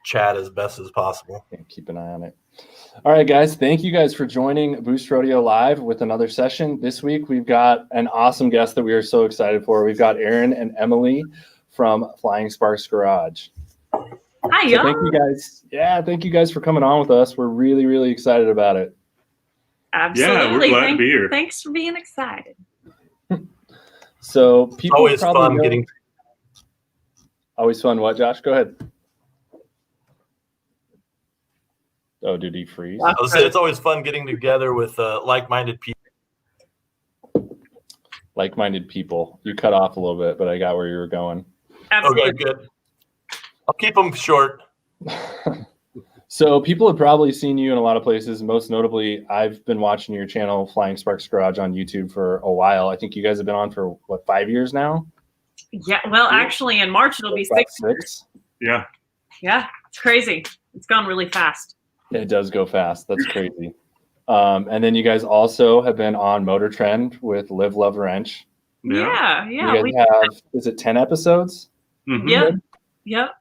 chat as best as possible. Keep an eye on it. All right, guys. Thank you guys for joining Boost Rodeo Live with another session. This week, we've got an awesome guest that we are so excited for. We've got Aaron and Emily from Flying Sparks Garage. Hi, y'all. Thank you guys. Yeah, thank you guys for coming on with us. We're really, really excited about it. Absolutely. Yeah, we're glad to be here. Thanks for being excited. So people always fun getting. Always fun. What, Josh? Go ahead. Oh, did he freeze? I was saying it's always fun getting together with like-minded people. Like-minded people. You cut off a little bit, but I got where you were going. Absolutely. Okay, good. I'll keep them short. So people have probably seen you in a lot of places. Most notably, I've been watching your channel, Flying Sparks Garage, on YouTube for a while. I think you guys have been on for, what, 5 years now? Yeah, well, actually, in March, it'll be 6 years. Yeah. Yeah, it's crazy. It's gone really fast. It does go fast. That's crazy. And then you guys also have been on Motor Trend with Live, Love, Wrench. Yeah. You guys have, is it 10 episodes? Mm-hmm. Yep.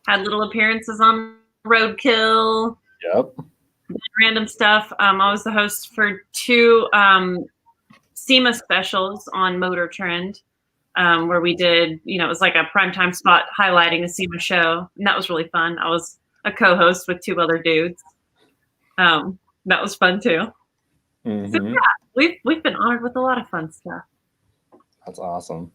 Had little appearances on Roadkill. Yep. Random stuff. I was the host for 2 Sema specials on Motor Trend, where we did, it was like a primetime spot highlighting a Sema show. And that was really fun. I was a co-host with 2 other dudes. That was fun too. Mm-hmm. So yeah, we've been honored with a lot of fun stuff. That's awesome.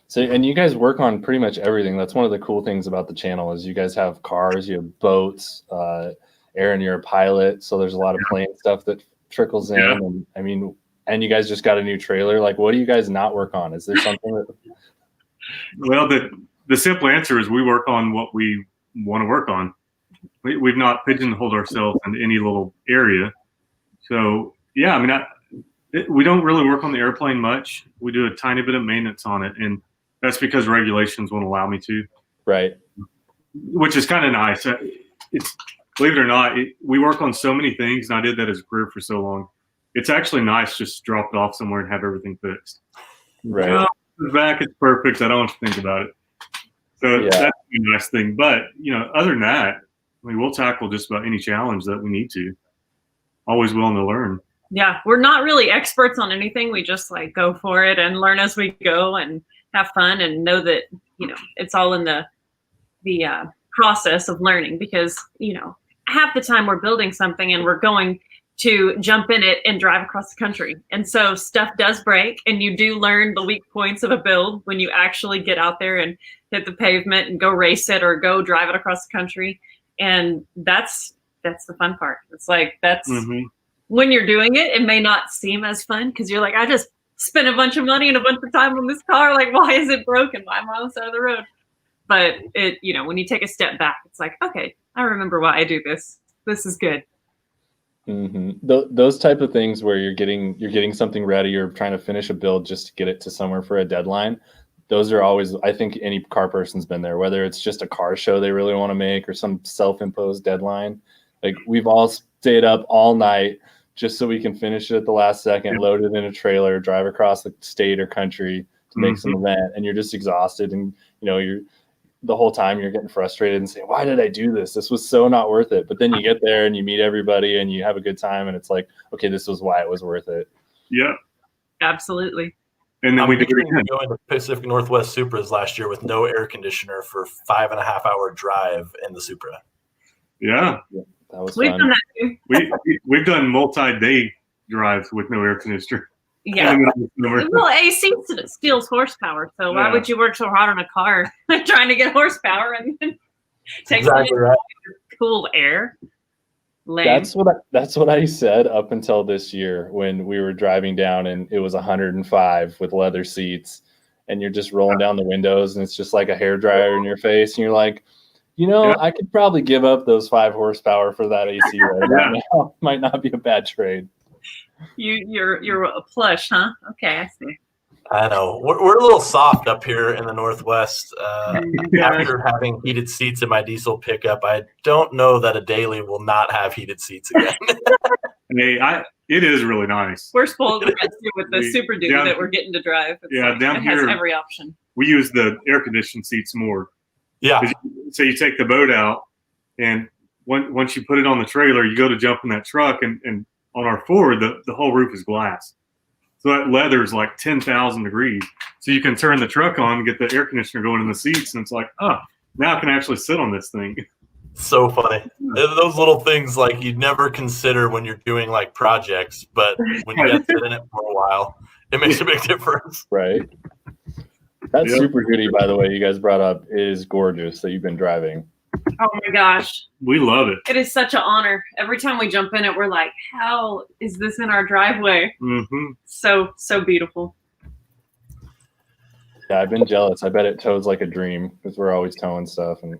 So, and you guys work on pretty much everything. That's one of the cool things about the channel is you guys have cars, you have boats. Aaron, you're a pilot, so there's a lot of plane stuff that trickles in. Yeah. And I mean, and you guys just got a new trailer. Like, what do you guys not work on? Is there something that? Well, the simple answer is we work on what we want to work on. We've not pigeonholed ourselves into any little area. So yeah, I mean, we don't really work on the airplane much. We do a tiny bit of maintenance on it, and that's because regulations won't allow me to. Right. Which is kind of nice. It's, believe it or not, we work on so many things, and I did that as a career for so long. It's actually nice just to drop it off somewhere and have everything fixed. Right. Back, it's perfect. I don't have to think about it. So that's a nice thing. But, other than that, I mean, we'll tackle just about any challenge that we need to. Always willing to learn. Yeah, we're not really experts on anything. We just go for it and learn as we go and have fun and know that, it's all in the process of learning because, half the time we're building something and we're going to jump in it and drive across the country. And so stuff does break and you do learn the weak points of a build when you actually get out there and hit the pavement and go race it or go drive it across the country. And that's the fun part. It's when you're doing it, it may not seem as fun because you're like, I just spent a bunch of money and a bunch of time on this car. Like, why is it broken? Why am I on the side of the road? But when you take a step back, it's like, okay, I remember why I do this. This is good. Mm-hmm. Those type of things where you're getting something ready, you're trying to finish a build just to get it to somewhere for a deadline. Those are always, I think any car person's been there, whether it's just a car show they really want to make or some self-imposed deadline. Like we've all stayed up all night just so we can finish it at the last second, load it in a trailer, drive across the state or country to make some event. And you're just exhausted. And, you're the whole time you're getting frustrated and saying, why did I do this? This was so not worth it. But then you get there and you meet everybody and you have a good time. And it's like, okay, this was why it was worth it. Yeah, absolutely. And then we did going to Pacific Northwest Supras last year with no air conditioner for 5.5-hour drive in the Supra. Yeah. That was We've fun. done that too. We've done multi-day drives with no air conditioner. Yeah. Well, AC steals horsepower, so why would you work so hard on a car trying to get horsepower and then take cool air? Lame. That's what I said up until this year when we were driving down and it was 105 with leather seats and you're just rolling down the windows and it's just like a hairdryer in your face and you're like, I could probably give up those 5 horsepower for that AC right now. Might not be a bad trade. You're a plush, huh? Okay, I see. I know. We're a little soft up here in the Northwest. After having heated seats in my diesel pickup, I don't know that a daily will not have heated seats again. It is really nice. We're spoiled with the Super Duty that we're getting to drive. Down it here, has every option. We use the air-conditioned seats more. Yeah. So you take the boat out, and once you put it on the trailer, you go to jump in that truck, and on our Ford, the whole roof is glass. So that leather is like 10,000 degrees. So you can turn the truck on and get the air conditioner going in the seats, and it's like, oh, now I can actually sit on this thing. So funny. Those little things like you'd never consider when you're doing like projects, but when you get to sit in it for a while, it makes a big difference. Right. That Super Hoodie, by the way, you guys brought up is gorgeous that you've been driving. Oh my gosh. We love it. It is such an honor. Every time we jump in it, we're like, how is this in our driveway? Mm-hmm. So beautiful. Yeah, I've been jealous. I bet it tows like a dream because we're always towing stuff. And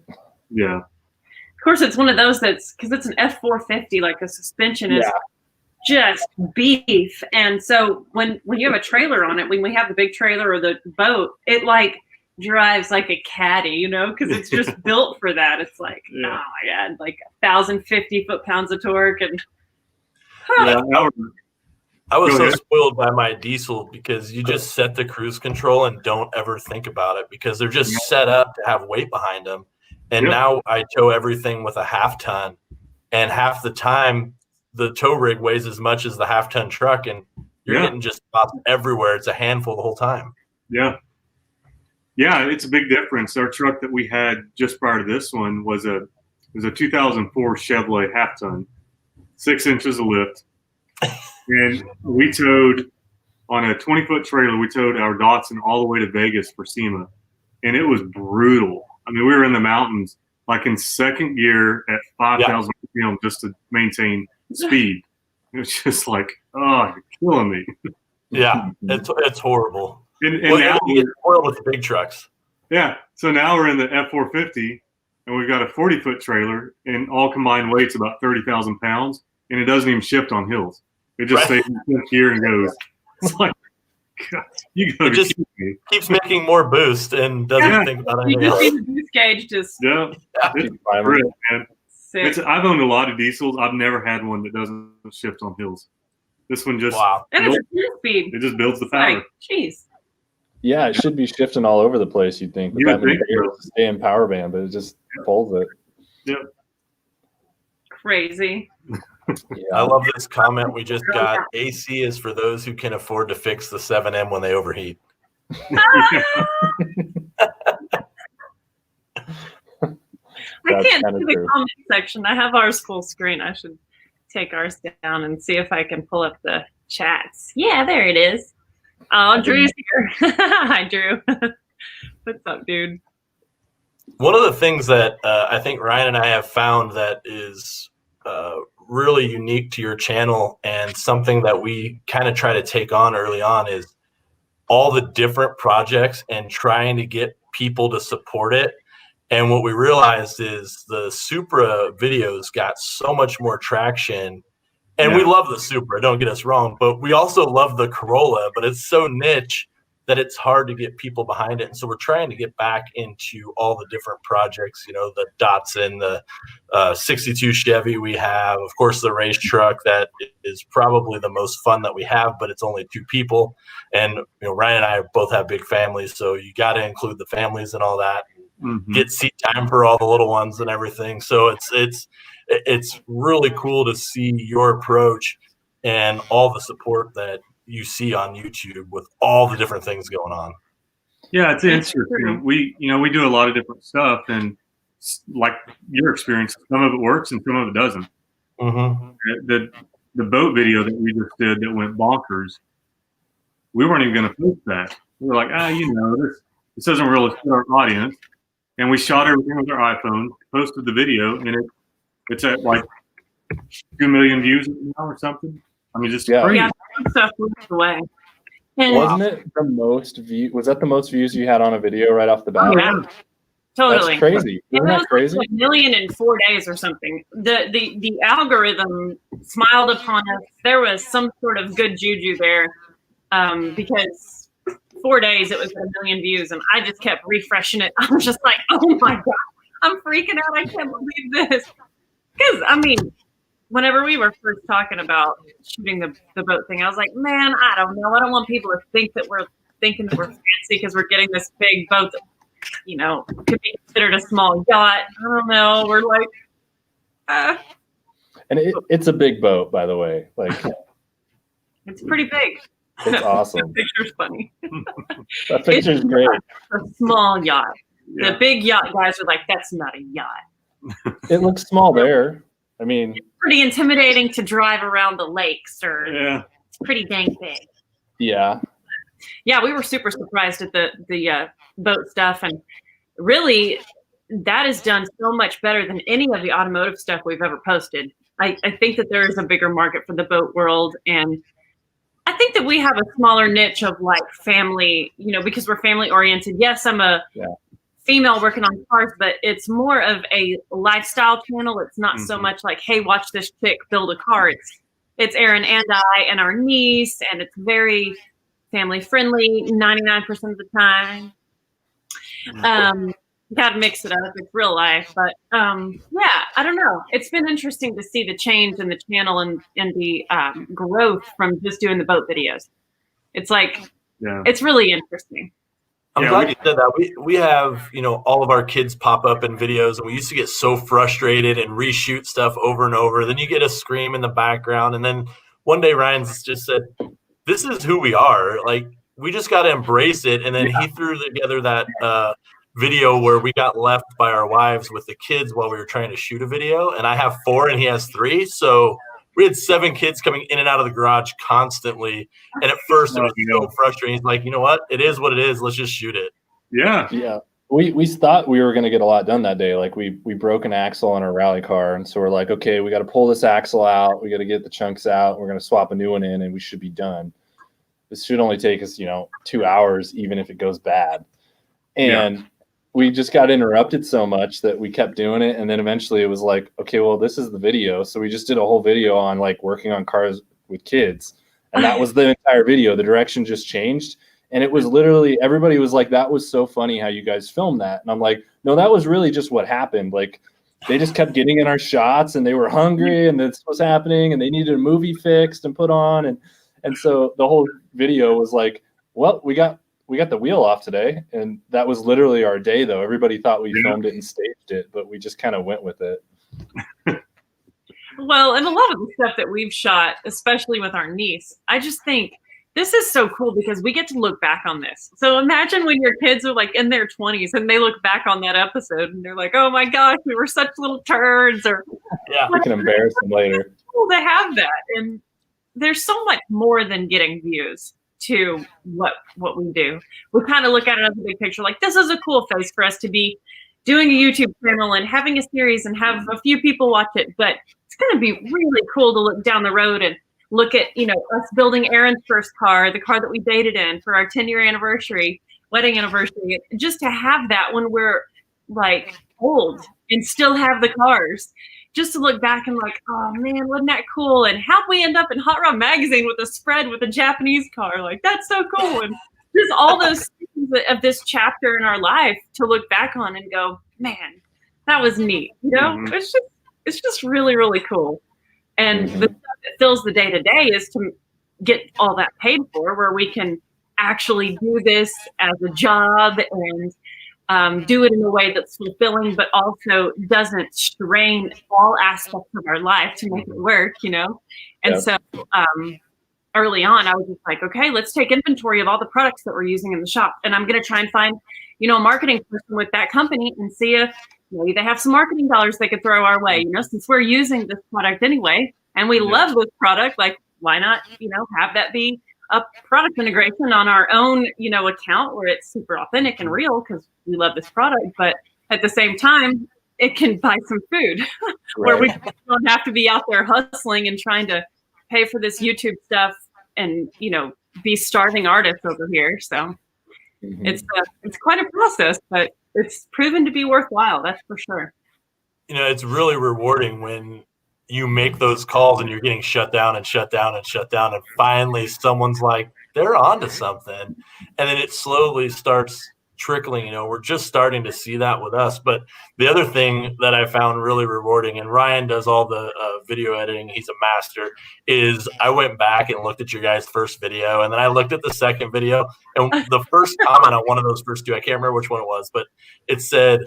yeah. Of course, it's one of those that's because it's an F450, like the suspension is just beef. And so when you have a trailer on it, when we have the big trailer or the boat, it like drives like a caddy, you know, because it's just built for that. It's like, oh my God, like 1,050 foot-pounds of torque. And I was so spoiled by my diesel because you just set the cruise control and don't ever think about it because they're just set up to have weight behind them. And now I tow everything with a half ton, and half the time the tow rig weighs as much as the half ton truck, and you're getting just spots everywhere. It's a handful the whole time. Yeah. Yeah, it's a big difference. Our truck that we had just prior to this one was a 2004 Chevrolet half ton, 6 inches of lift. And we towed on a 20-foot trailer, we towed our Datsun all the way to Vegas for Sema. And it was brutal. I mean, we were in the mountains, like in second gear at 5,000 RPM just to maintain speed. It was just like, oh, you're killing me. Yeah, it's horrible. And now you get spoiled with the big trucks. Yeah, so now we're in the F450, and we've got a 40-foot trailer, and all combined weight's about 30,000 pounds, and it doesn't even shift on hills. It just stays in fifth gear and goes. It's like, God, you gotta just me. Keeps making more boost and doesn't think about anything else. You just see the boost gauge just. It's brilliant, man. I've owned a lot of diesels. I've never had one that doesn't shift on hills. This one just and it's a 10-speed. It just builds the power. Like, jeez. Yeah, it should be shifting all over the place, you'd think. With that many gears to stay in power band, but it just pulls it. Yep. Crazy. I love this comment we just got. AC is for those who can afford to fix the 7M when they overheat. I can't see the comment section. I have ours full screen. I should take ours down and see if I can pull up the chats. Yeah, there it is. Oh, Drew's here. Hi, Drew. What's up, dude? One of the things that I think Ryan and I have found that is really unique to your channel and something that we kind of try to take on early on is all the different projects and trying to get people to support it. And what we realized is the Supra videos got so much more traction. And we love the Supra, don't get us wrong, but we also love the Corolla, but it's so niche that it's hard to get people behind it. And so we're trying to get back into all the different projects, you know, the Datsun, the 62 Chevy we have, of course, the race truck that is probably the most fun that we have, but it's only 2 people. And, you know, Ryan and I both have big families, so you got to include the families and all that. Get seat time for all the little ones and everything. So it's really cool to see your approach and all the support that you see on YouTube with all the different things going on. Yeah, it's interesting. We do a lot of different stuff, and like your experience, some of it works and some of it doesn't. The boat video that we just did that went bonkers, we weren't even going to post that. We were like, this doesn't really fit our audience. And we shot everything with our iPhone, posted the video, and it's at like 2 million views now or something. I mean, just crazy. Yeah, stuff moves away. And wasn't it the most view? Was that the most views you had on a video right off the bat? Oh, yeah. Totally. That's crazy. Isn't that crazy? Like 1 million in 4 days or something. The algorithm smiled upon us. There was some sort of good juju there because 4 days it was 1 million views, and I just kept refreshing it. I was just like, oh my God, I'm freaking out. I can't believe this. Because, I mean, whenever we were first talking about shooting the boat thing, I was like, man, I don't know. I don't want people to think that we're thinking that we're fancy because we're getting this big boat. could be considered a small yacht. I don't know. We're like, and it's a big boat, by the way. Like, it's pretty big. It's awesome. The picture's funny. That picture's great. A small yacht. Yeah. The big yacht guys are like, that's not a yacht. It looks small there. I mean, it's pretty intimidating to drive around the lakes, or it's pretty dang big. Yeah. Yeah, we were super surprised at the boat stuff, and really, that is done so much better than any of the automotive stuff we've ever posted. I think that there is a bigger market for the boat world, and I think that we have a smaller niche of like family, because we're family oriented. Yes, I'm a female working on cars, but it's more of a lifestyle channel. It's not so much like, hey, watch this chick build a car. It's Aaron and I and our niece, and it's very family friendly 99% of the time. Gotta mix it up. It's real life, but I don't know. It's been interesting to see the change in the channel and the growth from just doing the boat videos. It's like it's really interesting. I'm glad you said that. We have, all of our kids pop up in videos, and we used to get so frustrated and reshoot stuff over and over. Then you get a scream in the background, and then one day Ryan's just said, "This is who we are. Like, we just got to embrace it." And then he threw together that video where we got left by our wives with the kids while we were trying to shoot a video, and I have 4 and he has 3, so we had 7 kids coming in and out of the garage constantly. And at first it was so frustrating. He's like, you know what? It is what it is. Let's just shoot it. Yeah. We thought we were going to get a lot done that day. Like we broke an axle on our rally car, and so we're like, okay, we got to pull this axle out. We got to get the chunks out. We're going to swap a new one in, and we should be done. This should only take us 2 hours, even if it goes bad. And we just got interrupted so much that we kept doing it. And then eventually it was like, okay, well, this is the video. So we just did a whole video on like working on cars with kids. And that was the entire video. The direction just changed. And it was literally, everybody was like, that was so funny how you guys filmed that. And I'm like, no, that was really just what happened. Like, they just kept getting in our shots, and they were hungry, and this was happening, and they needed a movie fixed and put on. And so the whole video was like, well, we got the wheel off today. And that was literally our day, though. Everybody thought we filmed it and staged it, but we just kind of went with it. Well, and a lot of the stuff that we've shot, especially with our niece, I just think this is so cool because we get to look back on this. So imagine when your kids are like in their 20s and they look back on that episode and they're like, oh my gosh, we were such little turds. Or we can embarrass them later. It's cool to have that. And there's so much more than getting views to what we do. We kind of look at it as a big picture, like this is a cool phase for us to be doing a YouTube channel and having a series and have a few people watch it. But it's going to be really cool to look down the road and look at, us building Aaron's first car, the car that we dated in for our 10-year anniversary, wedding anniversary, just to have that when we're like old and still have the cars. Just to look back and like, oh man, wasn't that cool? And how'd we end up in Hot Rod Magazine with a spread with a Japanese car? Like, that's so cool. And just all those things of this chapter in our life to look back on and go, man, that was neat. It's just really, really cool. And the stuff that fills the day to day is to get all that paid for, where we can actually do this as a job and do it in a way that's fulfilling, but also doesn't strain all aspects of our life to make it work, And so early on, I was just like, okay, let's take inventory of all the products that we're using in the shop. And I'm going to try and find, a marketing person with that company and see if maybe they have some marketing dollars they could throw our way, since we're using this product anyway, and we love this product, like, why not, have that be a product integration on our own, account where it's super authentic and real because we love this product, but at the same time, it can buy some food where we don't have to be out there hustling and trying to pay for this YouTube stuff and, be starving artists over here. So it's quite a process, but it's proven to be worthwhile. That's for sure. It's really rewarding when you make those calls and you're getting shut down and shut down and shut down. And finally someone's like, they're onto something. And then it slowly starts trickling. We're just starting to see that with us. But the other thing that I found really rewarding, and Ryan does all the video editing, he's a master, is I went back and looked at your guys' first video, and then I looked at the second video, and the first comment on one of those first two, I can't remember which one it was, but it said,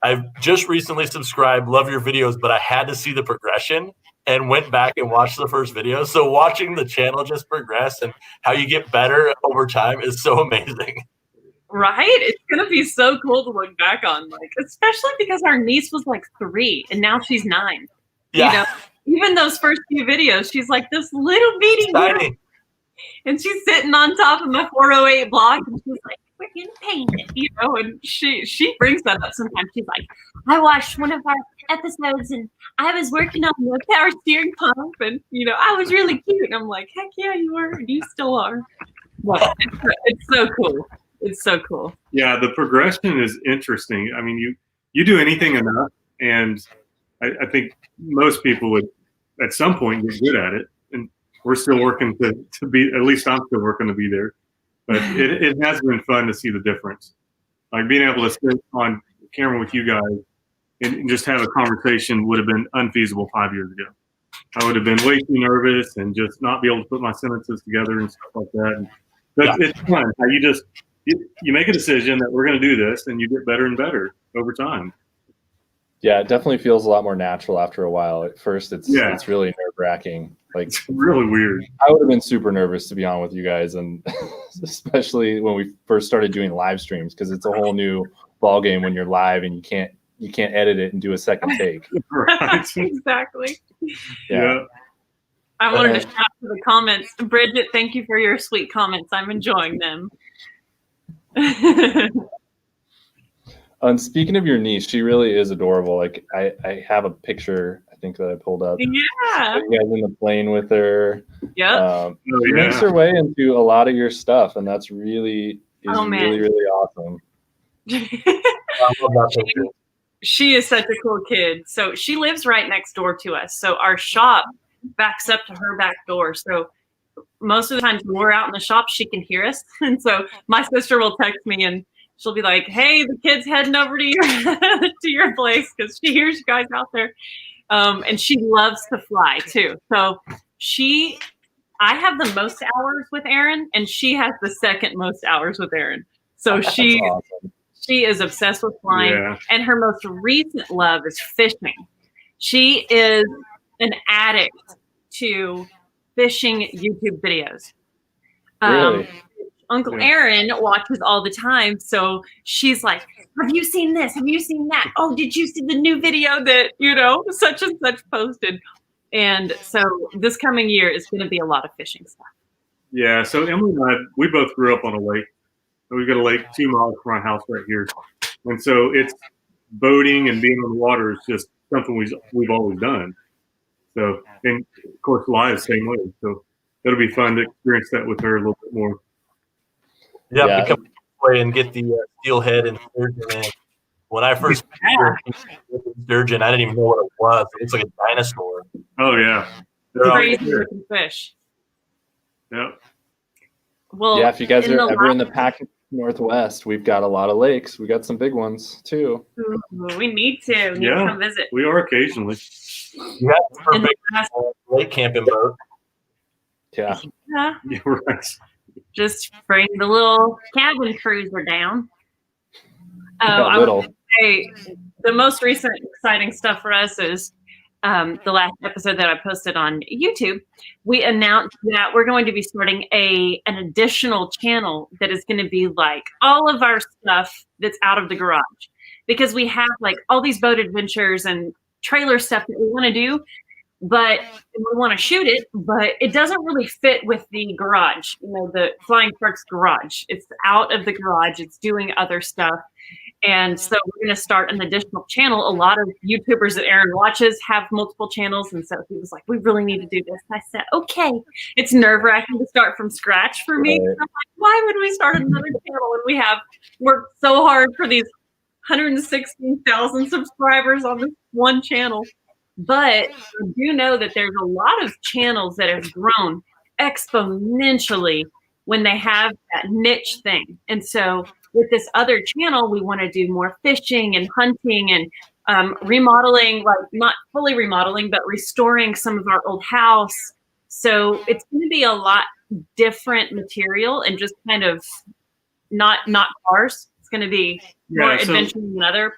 "I've just recently subscribed, love your videos, but I had to see the progression," and went back and watched the first video. So watching the channel just progress and how you get better over time is so amazing. Right? It's going to be so cool to look back on, like, especially because our niece was like 3 and now she's 9. Yeah. Even those first few videos, she's like this little bitty girl, and she's sitting on top of the 408 block, and she's like, "We're gonna paint it," and she brings that up sometimes. She's like, "I watched one of our episodes and I was working on the power steering pump, and I was really cute." And I'm like, "Heck yeah, you were, and you still are." Well, it's so cool. It's so cool. Yeah, the progression is interesting. I mean, you do anything enough, and I think most people would at some point get good at it. And we're still working to be, at least I'm still working to be there. But it has been fun to see the difference. Like being able to sit on camera with you guys and just have a conversation would have been unfeasible 5 years ago. I would have been way too nervous and just not be able to put my sentences together and stuff like that. But it's fun. How you make a decision that we're going to do this, and you get better and better over time. Yeah, it definitely feels a lot more natural after a while. At first, it's really nerve-wracking. Like, it's really weird. I would have been super nervous to be on with you guys, and especially when we first started doing live streams, because it's a whole new ball game when you're live and you can't edit it and do a second take. Right. Exactly. Yeah. I wanted to shout out to the comments. Bridget, thank you for your sweet comments. I'm enjoying them. And speaking of your niece, she really is adorable. Like I have a picture, I think, that I pulled up. Yeah. You guys in the plane with her. Yep. She makes her way into a lot of your stuff, and that's really really awesome. I love that picture. She is such a cool kid. So she lives right next door to us. So our shop backs up to her back door. So most of the times when we're out in the shop, she can hear us. And so my sister will text me and she'll be like, "Hey, the kid's heading over to your place," because she hears you guys out there. And she loves to fly too. So I have the most hours with Erin, and she has the second most hours with Erin. So she is obsessed with flying, and her most recent love is fishing. She is an addict to fishing YouTube videos. Really? Uncle Aaron watches all the time, so she's like, "Have you seen this? Have you seen that? Oh, did you see the new video that such and such posted?" And so this coming year is going to be a lot of fishing stuff. Yeah. So Emily and I, we both grew up on a lake. We've got a lake 2 miles from our house right here, and so it's boating and being on the water is just something we've always done. So, and of course, live same way. So it'll be fun to experience that with her a little bit more. Yeah, become away and get the steelhead and sturgeon in. When I first sturgeon, I didn't even know what it was. It's like a dinosaur. Oh yeah, crazy looking fish. Yep. Well, yeah, if you guys are ever in the Pacific Northwest, we've got a lot of lakes. We got some big ones too. Ooh, we need to come visit. We are occasionally. You have perfect lake camping boat. Yeah. Yeah. Yeah, right. Just bring the little cabin cruiser down. I would say the most recent exciting stuff for us is the last episode that I posted on YouTube. We announced that we're going to be starting an additional channel that is going to be like all of our stuff that's out of the garage, because we have like all these boat adventures and trailer stuff that we want to do, but we want to shoot it, but it doesn't really fit with the garage, the Flying Trucks garage. It's out of the garage. It's doing other stuff. And so we're going to start an additional channel. A lot of YouTubers that Aaron watches have multiple channels. And so he was like, "We really need to do this." And I said, "Okay." It's nerve-wracking to start from scratch for me. Right. I'm like, why would we start another channel when we have worked so hard for these 116,000 subscribers on this one channel? But I do know that there's a lot of channels that have grown exponentially when they have that niche thing. And so with this other channel, we want to do more fishing and hunting and remodeling, like not fully remodeling, but restoring some of our old house. So it's going to be a lot different material and just kind of not cars. It's going to be more adventure than other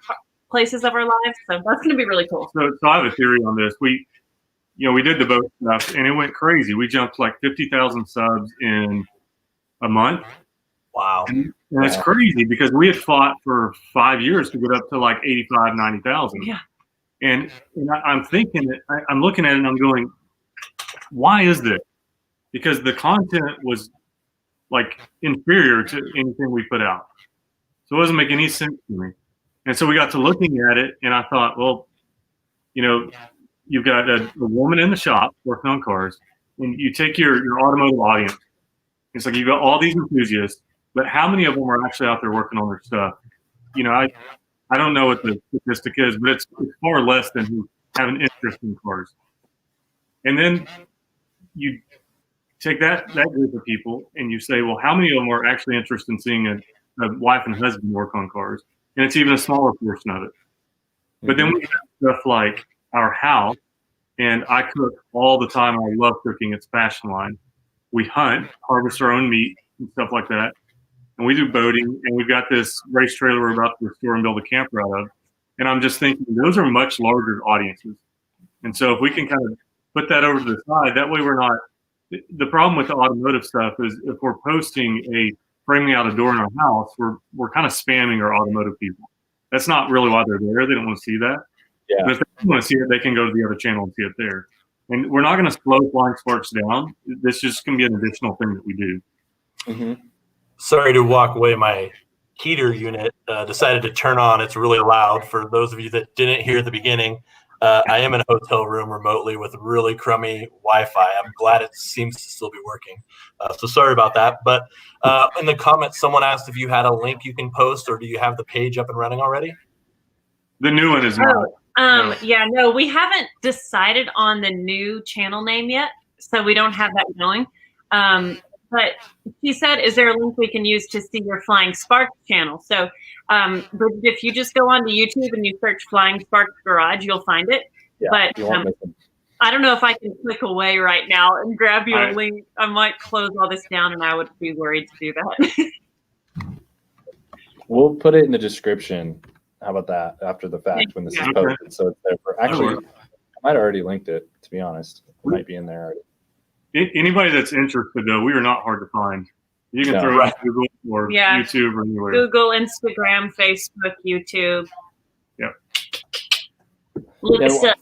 places of our lives. So that's going to be really cool. So I have a theory on this. We did the boat stuff and it went crazy. We jumped like 50,000 subs in a month. Wow. And it's crazy because we had fought for 5 years to get up to like 85, 90,000. Yeah. And I'm thinking, I'm looking at it and I'm going, why is this? Because the content was like inferior to anything we put out. So it wasn't making any sense to me. And so we got to looking at it and I thought, well, you've got a woman in the shop working on cars and you take your automotive audience. It's like you've got all these enthusiasts, but how many of them are actually out there working on their stuff? I don't know what the statistic is, but it's far less than who have an interest in cars. And then you take that group of people and you say, well, how many of them are actually interested in seeing a wife and husband work on cars? And it's even a smaller portion of it. But then we have stuff like our house, and I cook all the time. I love cooking. It's fashion line. We hunt, harvest our own meat and stuff like that. And we do boating, and we've got this race trailer we're about to restore and build a camper out of. And I'm just thinking those are much larger audiences. And so if we can kind of put that over to the side, that way we're not – the problem with the automotive stuff is if we're posting a framing out a door in our house, we're kind of spamming our automotive people. That's not really why they're there. They don't want to see that. Yeah. But if they want to see it, they can go to the other channel and see it there. And we're not going to slow Flying Sparks down. This is just going to be an additional thing that we do. Mm-hmm. Sorry to walk away. My heater unit decided to turn on. It's really loud. For those of you that didn't hear at the beginning, I am in a hotel room remotely with really crummy Wi-Fi. I'm glad it seems to still be working. So sorry about that. But in the comments, someone asked if you had a link you can post, or do you have the page up and running already? The new one is not. No, we haven't decided on the new channel name yet, so we don't have that going. But she said, is there a link we can use to see your Flying Sparks channel? So but if you just go onto YouTube and you search Flying Sparks Garage, you'll find it. Yeah, but I don't know if I can click away right now and grab you a link. I might close all this down, and I would be worried to do that. We'll put it in the description. How about that after the fact when this is posted? So it's there for actually, I might have already linked it, to be honest. It might be in there already. Anybody that's interested, though, we are not hard to find. You can throw it on Google or YouTube or anywhere. Google, Instagram, Facebook, YouTube. Yeah. Look us up.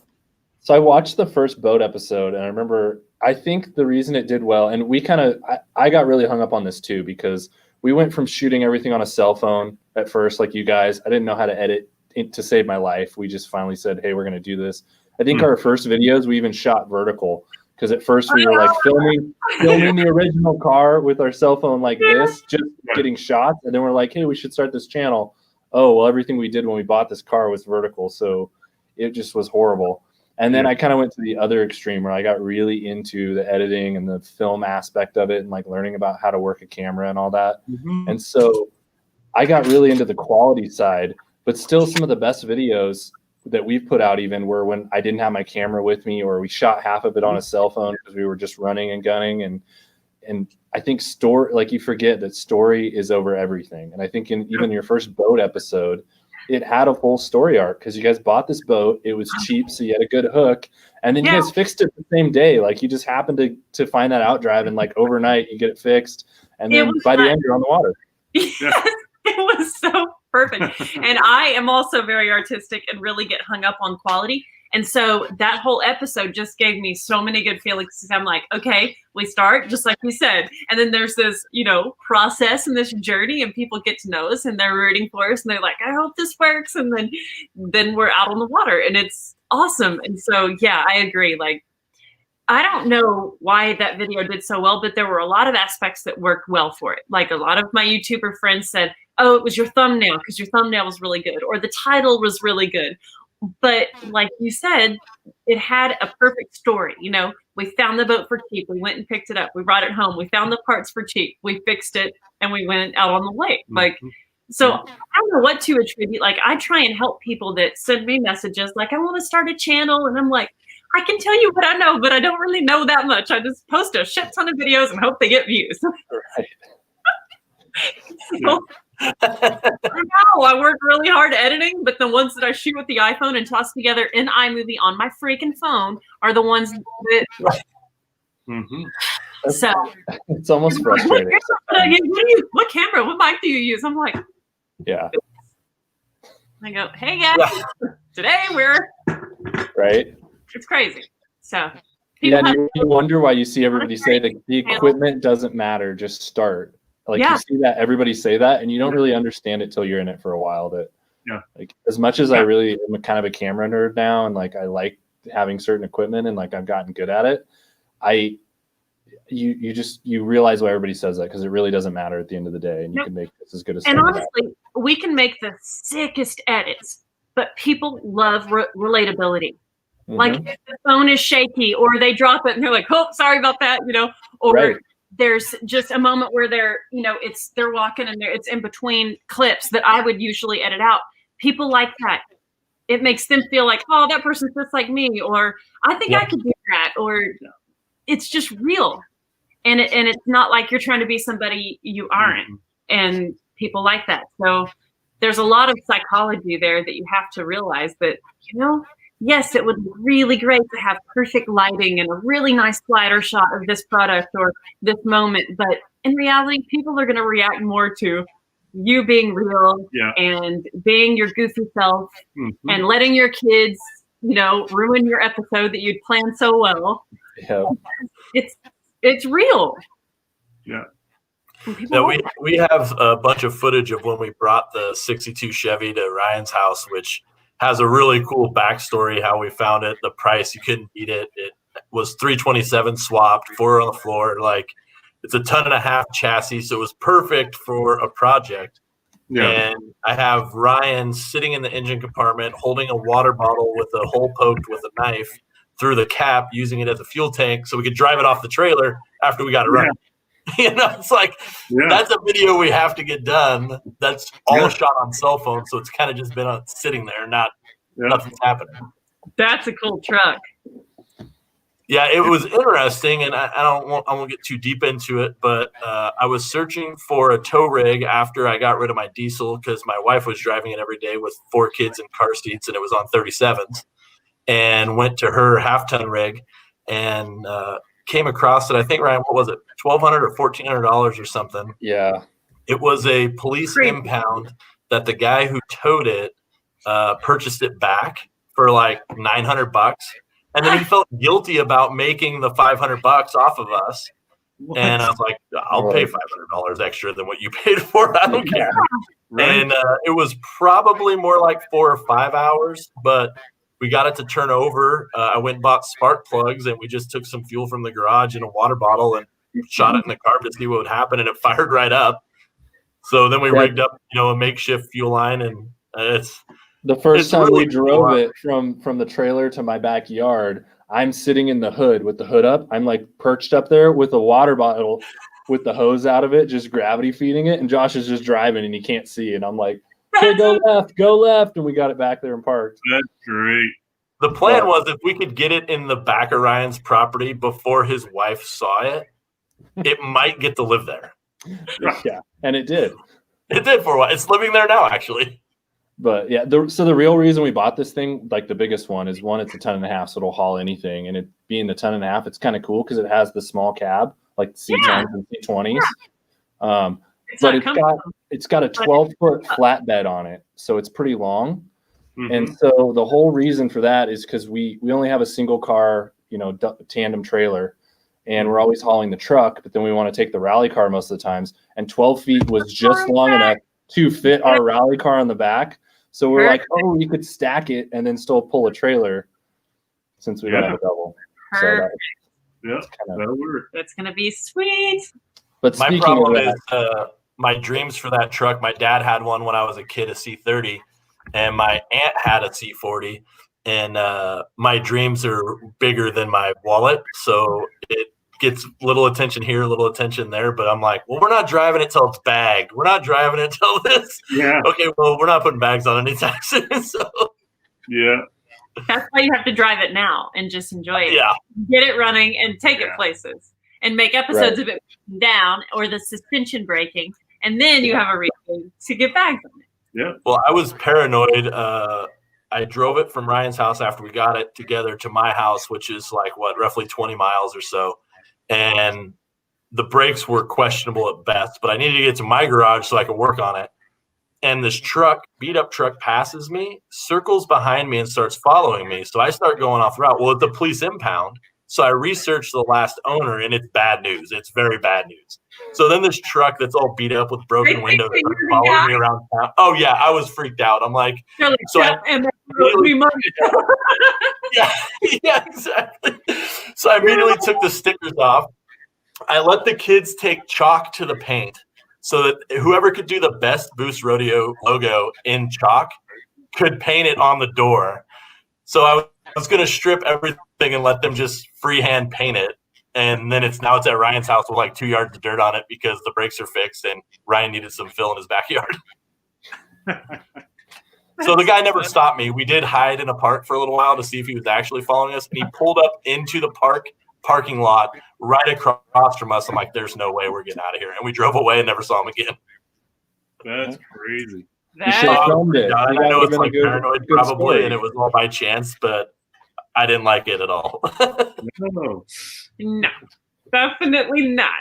So I watched the first boat episode, and I remember, I think the reason it did well, and we kind of, I got really hung up on this too, because we went from shooting everything on a cell phone at first, like you guys. I didn't know how to edit to save my life. We just finally said, hey, we're going to do this. I think our first videos, we even shot vertical, because at first we were like filming the original car with our cell phone like this, just getting shots. And then we're like, hey, we should start this channel. Oh, well, everything we did when we bought this car was vertical. So it just was horrible. And then I kind of went to the other extreme where I got really into the editing and the film aspect of it and like learning about how to work a camera and all that. Mm-hmm. And so I got really into the quality side, but still some of the best videos that we've put out even were when I didn't have my camera with me, or we shot half of it on a cell phone because we were just running and gunning. And I think like you forget that story is over everything. And I think in even your first boat episode, it had a full story arc because you guys bought this boat. It was cheap, so you had a good hook. And then you guys fixed it the same day. Like you just happened to find that out drive, and like overnight you get it fixed. And then by the end, you're on the water. Yes, it was so perfect. And I am also very artistic and really get hung up on quality. And so that whole episode just gave me so many good feelings. I'm like, okay, we start just like you said. And then there's this, process and this journey, and people get to know us and they're rooting for us. And they're like, I hope this works. And then we're out on the water, and it's awesome. And so, yeah, I agree. Like, I don't know why that video did so well, but there were a lot of aspects that worked well for it. Like a lot of my YouTuber friends said, oh, it was your thumbnail because your thumbnail was really good, or the title was really good. But like you said, it had a perfect story. We found the boat for cheap. We went and picked it up. We brought it home. We found the parts for cheap. We fixed it, and we went out on the lake. Like So I don't know what to attribute. Like, I try and help people that send me messages like, I want to start a channel. And I'm like, I can tell you what I know, but I don't really know that much. I just post a shit ton of videos and hope they get views. Right. So, I know I work really hard editing, but the ones that I shoot with the iPhone and toss together in iMovie on my freaking phone are the ones that. So it's almost frustrating. What camera? What mic do you use? I'm like, yeah. I go, hey guys, today we're right. It's crazy. So yeah, and you wonder why you see everybody say that the equipment doesn't matter, just start. Like you see that everybody say that, and you don't really understand it till you're in it for a while. That like as much as I really am kind of a camera nerd now, and like I like having certain equipment, and like I've gotten good at it, you realize why everybody says that, because it really doesn't matter at the end of the day, and you can make this as good as. And honestly, we can make the sickest edits, but people love relatability. Like if the phone is shaky, or they drop it and they're like, "Oh, sorry about that," or there's just a moment where they're walking and it's in between clips that I would usually edit out. People like that. It makes them feel like, oh, that person's just like me, or I think I could do that, or it's just real. And it's not like you're trying to be somebody you aren't. And people like that. So there's a lot of psychology there that you have to realize that, yes, it would be really great to have perfect lighting and a really nice slider shot of this product or this moment. But in reality, people are going to react more to you being real and being your goofy self and letting your kids, ruin your episode that you'd planned so well. Yeah. It's real. Yeah. Now we have a bunch of footage of when we brought the 62 Chevy to Ryan's house, which has a really cool backstory, how we found it, the price, you couldn't beat it. It was 327 swapped, 4 on the floor. Like, it's a 1.5 ton chassis, so it was perfect for a project. Yeah. And I have Ryan sitting in the engine compartment holding a water bottle with a hole poked with a knife through the cap, using it as a fuel tank so we could drive it off the trailer after we got it running. It's like, that's a video we have to get done. That's all shot on cell phone, so it's kind of just been sitting there, nothing's happening. That's a cool truck. Yeah, it was interesting, and I won't get too deep into it, but I was searching for a tow rig after I got rid of my diesel, because my wife was driving it every day with 4 kids in car seats, and it was on 37s, and went to her half-ton rig, and came across it. I think, Ryan, what was it, $1,200 or $1,400 or something? Yeah. It was a police impound that the guy who towed it purchased it back for like $900, and then he felt guilty about making the $500 off of us. What? And I was like, I'll pay $500 extra than what you paid for. I don't care. Right. And it was probably more like 4 or 5 hours, but we got it to turn over. I went and bought spark plugs, and we just took some fuel from the garage in a water bottle and shot it in the car to see what would happen, and it fired right up. So then we rigged up, a makeshift fuel line, and it's the first time really we drove it from the trailer to my backyard. I'm sitting in the hood with the hood up. I'm like perched up there with a water bottle with the hose out of it, just gravity feeding it, and Josh is just driving and he can't see, and I'm like, okay, go left, and we got it back there and parked. That's great. The plan was, if we could get it in the back of Ryan's property before his wife saw it, it might get to live there. Yeah, and it did. It did for a while. It's living there now, actually. But yeah, so the real reason we bought this thing, like the biggest one, is one, it's a 1.5 tons, so it'll haul anything, and it being the 1.5 tons, it's kind of cool because it has the small cab, like the C10s and C20s. Yeah. But it's got a 12-foot flatbed on it, so it's pretty long. Mm-hmm. And so the whole reason for that is because we only have a single car, tandem trailer, and we're always hauling the truck, but then we want to take the rally car most of the times. And 12 feet was just long enough to fit our rally car on the back. So we're like, oh, we could stack it and then still pull a trailer since we don't have a double. Perfect. So that'll work. That's going to be sweet. But my problem is my dreams for that truck. My dad had one when I was a kid, a C30, and my aunt had a C40, and my dreams are bigger than my wallet. So gets little attention here, little attention there. But I'm like, well, we're not driving it till it's bagged. We're not driving it till this. Yeah. Okay, well, we're not putting bags on anytime soon. So Yeah. That's why you have to drive it now and just enjoy it. yeah, Get it running and take it places and make episodes of it down or the suspension braking. And then you have a reason to get bags on it. Yeah. well, I was paranoid. I drove it from Ryan's house after we got it together to my house, which is like roughly 20 miles or so. And the brakes were questionable at best, but I needed to get to my garage so I could work on it. And this beat up truck passes me, circles behind me and starts following me. So I start going off the route. Well, it's a police impound. So I researched the last owner and it's bad news. It's very bad news. So then this truck that's all beat up with broken windows starts following me around town. Oh yeah, I was freaked out. I'm like, so yeah, exactly. So I immediately took the stickers off. I let the kids take chalk to the paint so that whoever could do the best BoostRodeo logo in chalk could paint it on the door. So I was going to strip everything and let them just freehand paint it. And then it's at Ryan's house with like 2 yards of dirt on it because the brakes are fixed and Ryan needed some fill in his backyard. So the guy never stopped me. We did hide in a park for a little while to see if he was actually following us. And he pulled up into the parking lot right across from us. I'm like, there's no way we're getting out of here. And we drove away and never saw him again. That's crazy. You should have filmed it. I know it's like paranoid probably, and it was all by chance, but I didn't like it at all. No. No, definitely not.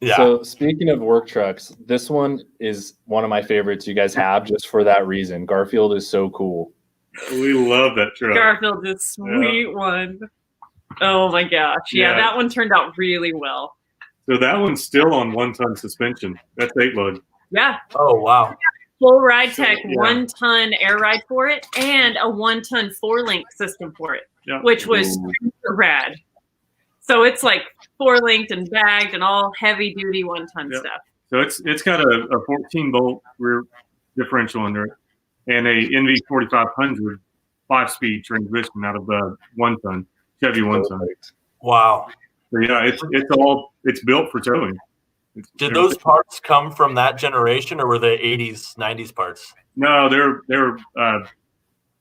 Yeah. So speaking of work trucks, this one is one of my favorites you guys have just for that reason. Garfield is so cool. We love that truck. Garfield is a sweet one. Oh my gosh. Yeah, that one turned out really well. So that one's still on 1-ton suspension. That's 8-load. Yeah. Oh, wow. Full Ride Tech 1-ton air ride for it and a 1-ton 4-link system for it, which was super rad. So it's like 4-linked and bagged and all heavy duty 1-ton stuff. So it's got a 14-bolt rear differential under it and a NV4500 5-speed transmission out of the 1-ton Chevy 1-ton. Wow. So yeah, it's built for towing. Did those parts come from that generation, or were they 80s, 90s parts? No, they're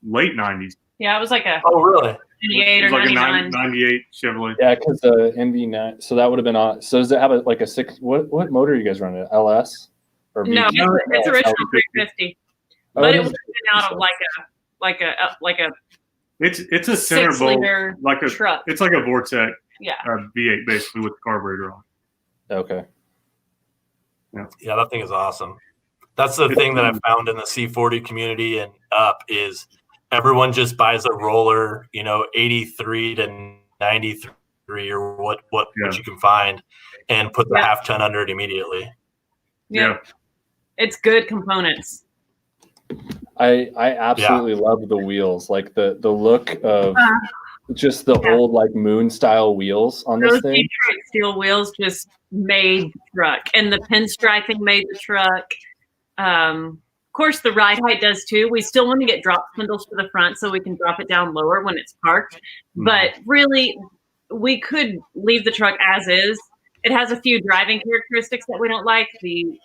late 90s. Yeah, it was like a really? 98 or like 99. a 98 Chevrolet. Yeah, because the NV9. So that would have been on. So does it have like a 6? What motor are you guys running? LS or No, it's original 350. But it would have been out of like a It's a center bolt, like a truck. It's like a Vortec Yeah. V8 basically with the carburetor on. Okay. Yeah, that thing is awesome. That's the thing that I found in the C40 community and up is everyone just buys a roller, 83 to 93 or what you can find and put the half-ton under it immediately. Yeah. It's good components. I absolutely love the wheels, like the look of just the old like moon style wheels on this thing. Detroit steel wheels just made the truck, and the pinstriping made the truck. Of course, the ride height does too. We still want to get drop spindles for the front so we can drop it down lower when it's parked. But really, we could leave the truck as is. It has a few driving characteristics that we don't like. The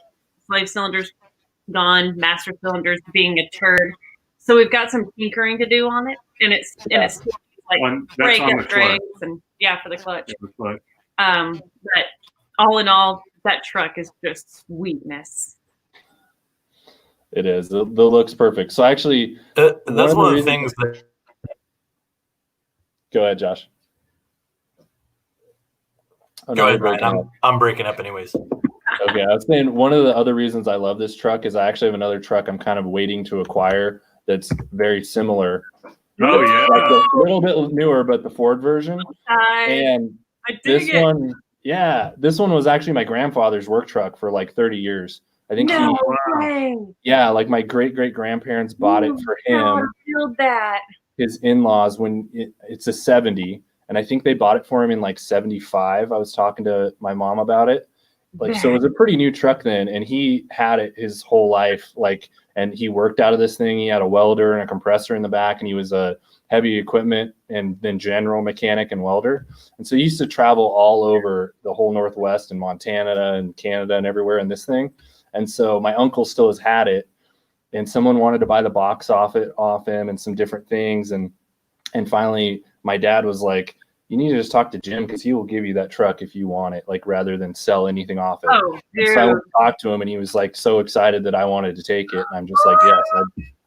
slave cylinders gone, master cylinders being a turd. So we've got some tinkering to do on it, and it's like brake upgrades and for the clutch. But all in all, that truck is just sweetness. It is. The look's perfect. So actually, that's one of the things that. Go ahead, Josh. Go ahead, Brian. I'm breaking up anyways. Okay, I was saying one of the other reasons I love this truck is I actually have another truck I'm kind of waiting to acquire that's very similar. Oh yeah, like a little bit newer, but the Ford version. And this one was actually my grandfather's work truck for like 30 years. I think like my great grandparents bought it for him. His in-laws when it's a 70, and I think they bought it for him in like 75. I was talking to my mom about it. So it was a pretty new truck then, and he had it his whole life. And he worked out of this thing. He had a welder and a compressor in the back, and he was a heavy equipment and then general mechanic and welder. And so he used to travel all over the whole Northwest and Montana and Canada and everywhere in this thing. And so my uncle still has had it, and someone wanted to buy the box off him and some different things. And finally my dad was like, you need to just talk to Jim because he will give you that truck if you want it, like rather than sell anything off it. Oh, so I went to talk to him, and he was like so excited that I wanted to take it. And I'm just like, yes,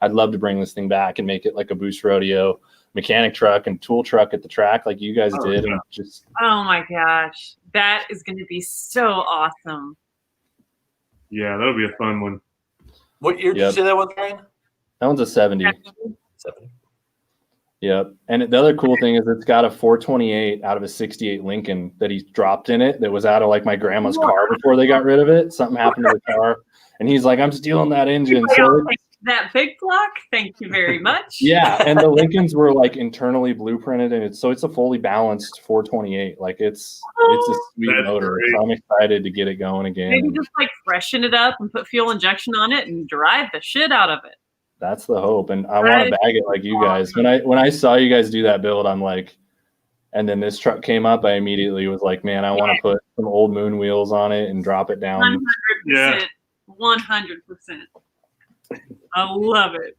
I'd love to bring this thing back and make it like a BoostRodeo mechanic truck and tool truck at the track like you guys did. Yeah. And just oh my gosh, that is going to be so awesome. Yeah, that'll be a fun one. What year did you say that was, Ryan? that one's a 70. 70. Yep. And the other cool thing is it's got a 428 out of a 68 Lincoln that he dropped in it that was out of like my grandma's car before they got rid of it. Something happened to the car. And he's like, I'm stealing that engine. So That big block, thank you very much. yeah. And the Lincolns were like internally blueprinted, and it's a fully balanced 428. Like it's a sweet That's motor. great. So I'm excited to get it going again. Maybe just like freshen it up and put fuel injection on it and drive the shit out of it. That's the hope. And I want to bag it like you guys. When I saw you guys do that build, I'm like, and then this truck came up, I immediately was like, man, I want to put some old moon wheels on it and drop it down. 100%. Yeah. 100%. I love it.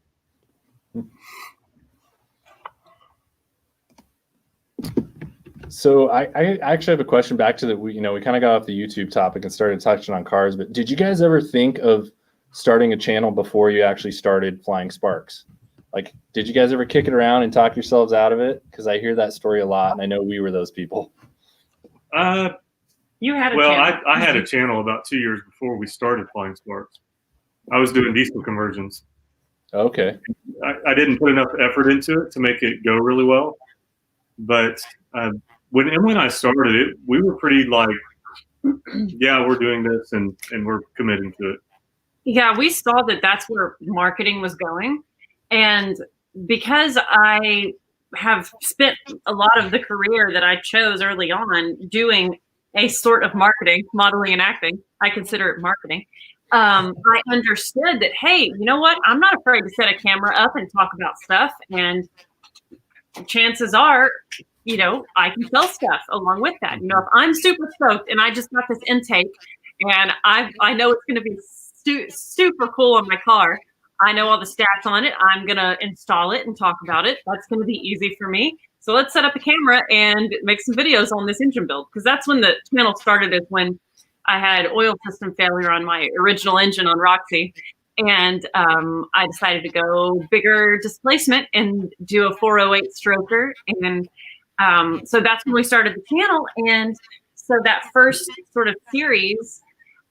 So I actually have a question back to we kind of got off the YouTube topic and started touching on cars, but did you guys ever think of starting a channel before you actually started flying Sparks? Like, did you guys ever kick it around and talk yourselves out of it? Because I hear that story a lot, and I know we were those people. You had a Well, channel. I had a channel about 2 years before we started flying Sparks. I was doing diesel conversions. Okay. I didn't put enough effort into it to make it go really well. But when Emily and I started it, we were pretty like, yeah, we're doing this and we're committing to it. Yeah, we saw that that's where marketing was going. And because I have spent a lot of the career that I chose early on doing a sort of marketing, modeling and acting, I consider it marketing. I understood that, hey, you know what? I'm not afraid to set a camera up and talk about stuff. And chances are, I can sell stuff along with that. If I'm super stoked and I just got this intake and I know it's going to be super cool on my car. I know all the stats on it. I'm going to install it and talk about it. That's going to be easy for me. So let's set up a camera and make some videos on this engine build. Because that's when the channel started, is when I had oil system failure on my original engine on Roxy. And I decided to go bigger displacement and do a 408 stroker. And so that's when we started the channel. And so that first sort of series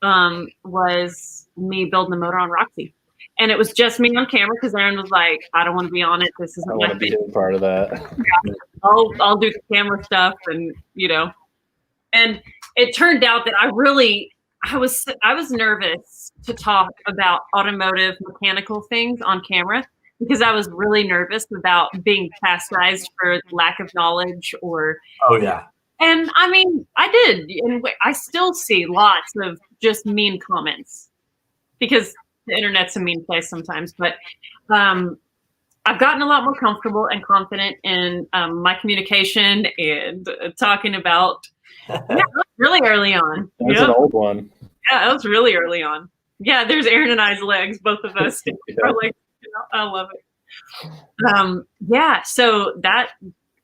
was me building the motor on Roxy. And it was just me on camera because Aaron was like, I don't want to be on it. This isn't I my want to be thing. a part of that. Yeah, I'll do the camera stuff and and it turned out that I was nervous to talk about automotive mechanical things on camera because I was really nervous about being chastised for lack of knowledge or. Oh yeah. And I mean, I did, and I still see lots of just mean comments because the internet's a mean place sometimes. But I've gotten a lot more comfortable and confident in my communication and talking about. Yeah, that was really early on. That's an old one. Yeah, that was really early on. Yeah, there's Aaron and I's legs, both of us. Yeah. Are like, I love it. Yeah, so that.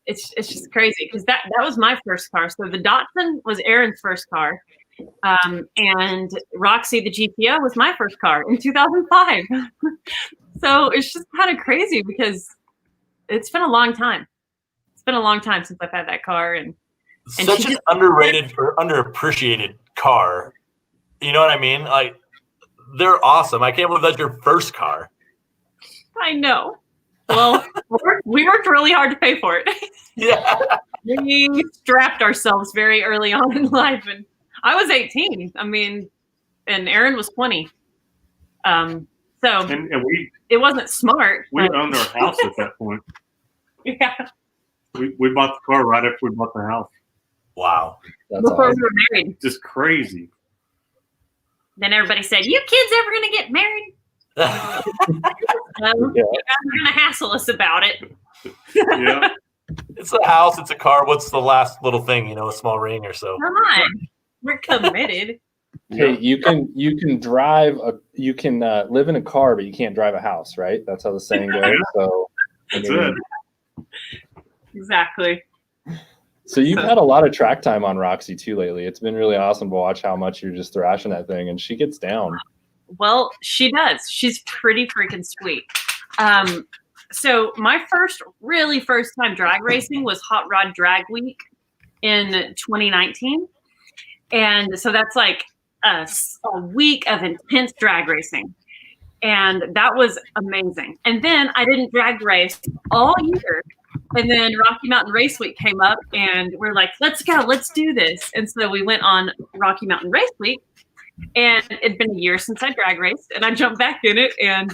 It's just crazy because that was my first car. So the Datsun was Aaron's first car. And Roxy, the GPO, was my first car in 2005. So it's just kind of crazy because it's been a long time. It's been a long time since I've had that car. And such an underrated or underappreciated car. You know what I mean? Like, they're awesome. I can't believe that's your first car. I know. Well, we worked really hard to pay for it. Yeah. We strapped ourselves very early on in life. And I was 18. I mean, and Aaron was 20. So And it wasn't smart. we owned our house at that point. Yeah. We bought the car right after we bought the house. Wow. That's Before awesome. we were married. Just crazy. Then everybody said, "You kids ever gonna get married?" You're gonna hassle us about it. Yeah. It's a house, it's a car. What's the last little thing? A small ring or so. Come on, we're committed. Hey, you can live in a car, but you can't drive a house, right? That's how the saying goes. So That's it. Exactly. So you've had a lot of track time on Roxy too lately. It's been really awesome to watch how much you're just thrashing that thing, and she gets down. Well, she does. She's pretty freaking sweet. So my really first time drag racing was Hot Rod Drag Week in 2019. And so that's like a week of intense drag racing. And that was amazing. And then I didn't drag race all year. And then Rocky Mountain Race Week came up and we're like, let's go, let's do this. And so we went on Rocky Mountain Race Week. And it'd been a year since I drag raced, and I jumped back in it and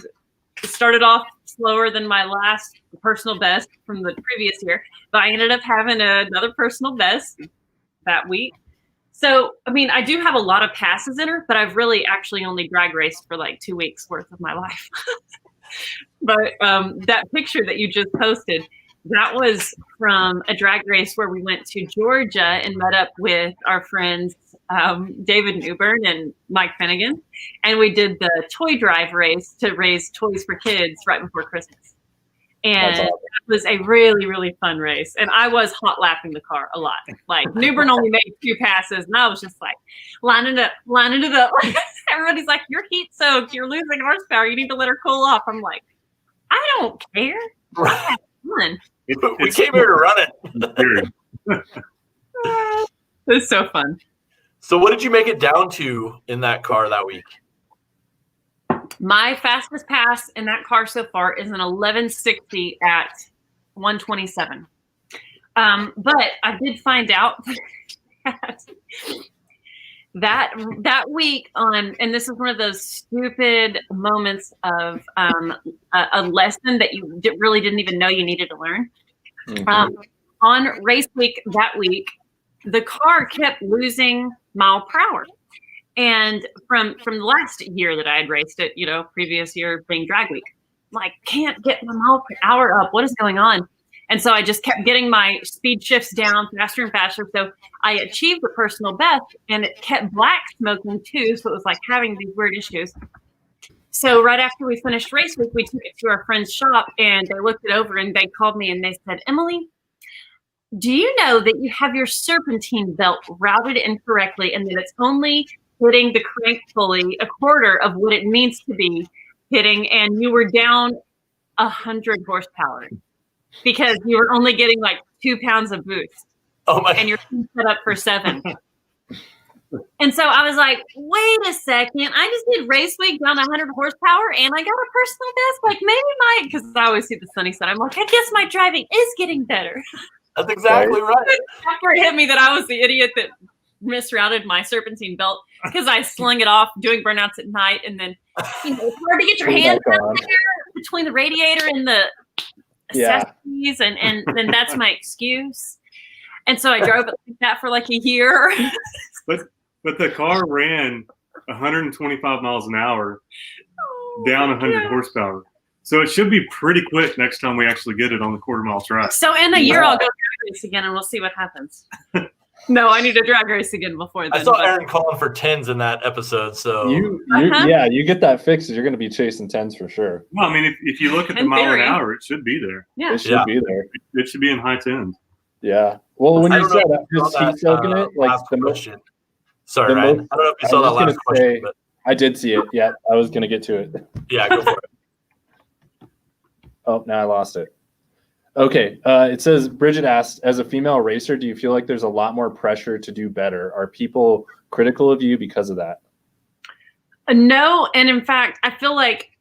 started off slower than my last personal best from the previous year. But I ended up having another personal best that week. So, I mean, I do have a lot of passes in her, but I've really actually only drag raced for like 2 weeks worth of my life. But that picture that you just posted, that was from a drag race where we went to Georgia and met up with our friends David Newbern and Mike Finnegan. And we did the toy drive race to raise toys for kids right before Christmas. And awesome. It was a really, really fun race. And I was hot lapping the car a lot. Like Newbern only made 2 passes, and I was just like lining it up. Everybody's like, you're heat soaked, you're losing horsepower, you need to let her cool off. I'm like, I don't care. Right. Fun. We came here to run it. It's so fun. So what did you make it down to in that car that week? My fastest pass in that car so far is an 1160 at 127. But I did find out that week and this is one of those stupid moments of a lesson that you really didn't even know you needed to learn. Mm-hmm. On race week that week, the car kept losing mile per hour. And from the last year that I had raced it, previous year being drag week, like can't get my mile per hour up. What is going on? And so I just kept getting my speed shifts down faster and faster. So I achieved the personal best, and it kept black smoking too. So it was like having these weird issues. So right after we finished race week, we took it to our friend's shop, and they looked it over, and they called me and they said, Emily, do you know that you have your serpentine belt routed incorrectly, and that it's only hitting the crank pulley a quarter of what it needs to be hitting, and you were down 100 horsepower because you were only getting like 2 pounds of boost. Oh my! And you're set up for 7. And so I was like, wait a second, I just did race week down 100 horsepower and I got a personal best. Like maybe because I always see the sunny side. I'm like, I guess my driving is getting better. That's exactly right. After it hit me that I was the idiot that misrouted my serpentine belt because I slung it off doing burnouts at night, and then it's hard to get your hands out there between the radiator and the accessories, and then that's my excuse. And so I drove it like that for like a year. But the car ran 125 miles an hour down 100 horsepower. So it should be pretty quick next time we actually get it on the quarter-mile track. So in a year, I'll go drag race again, and we'll see what happens. No, I need to drag race again before then. I saw Aaron calling for 10s in that episode. So you get that fixed. You're going to be chasing 10s for sure. Well, I mean, if you look at the mile an hour, it should be there. Yeah, it should be there. It should be in high 10s. Yeah. Well, when you said that, just heat soaking it, like the question. Sorry, Ryan. I don't know if you saw that last question. But I did see it. Yeah, I was going to get to it. Yeah, go for it. Oh, now I lost it. Okay. It says, Bridget asked, as a female racer, do you feel like there's a lot more pressure to do better? Are people critical of you because of that? No. And in fact, I feel like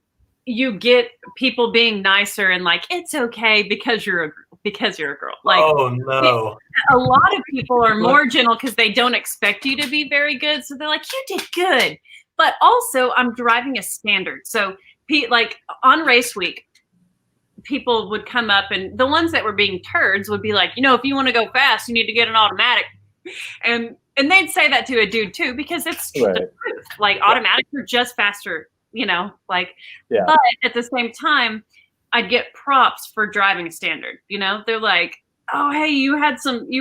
you get people being nicer and like, it's okay because you're a girl. Like, oh no. A lot of people are more gentle because they don't expect you to be very good. So they're like, you did good. But also I'm driving a standard. So like on race week, people would come up, and the ones that were being turds would be like, if you want to go fast, you need to get an automatic. And they'd say that to a dude too, because it's the truth. Like automatics are just faster like, Yeah. but at the same time, I'd get props for driving a standard. They're like, oh, hey, you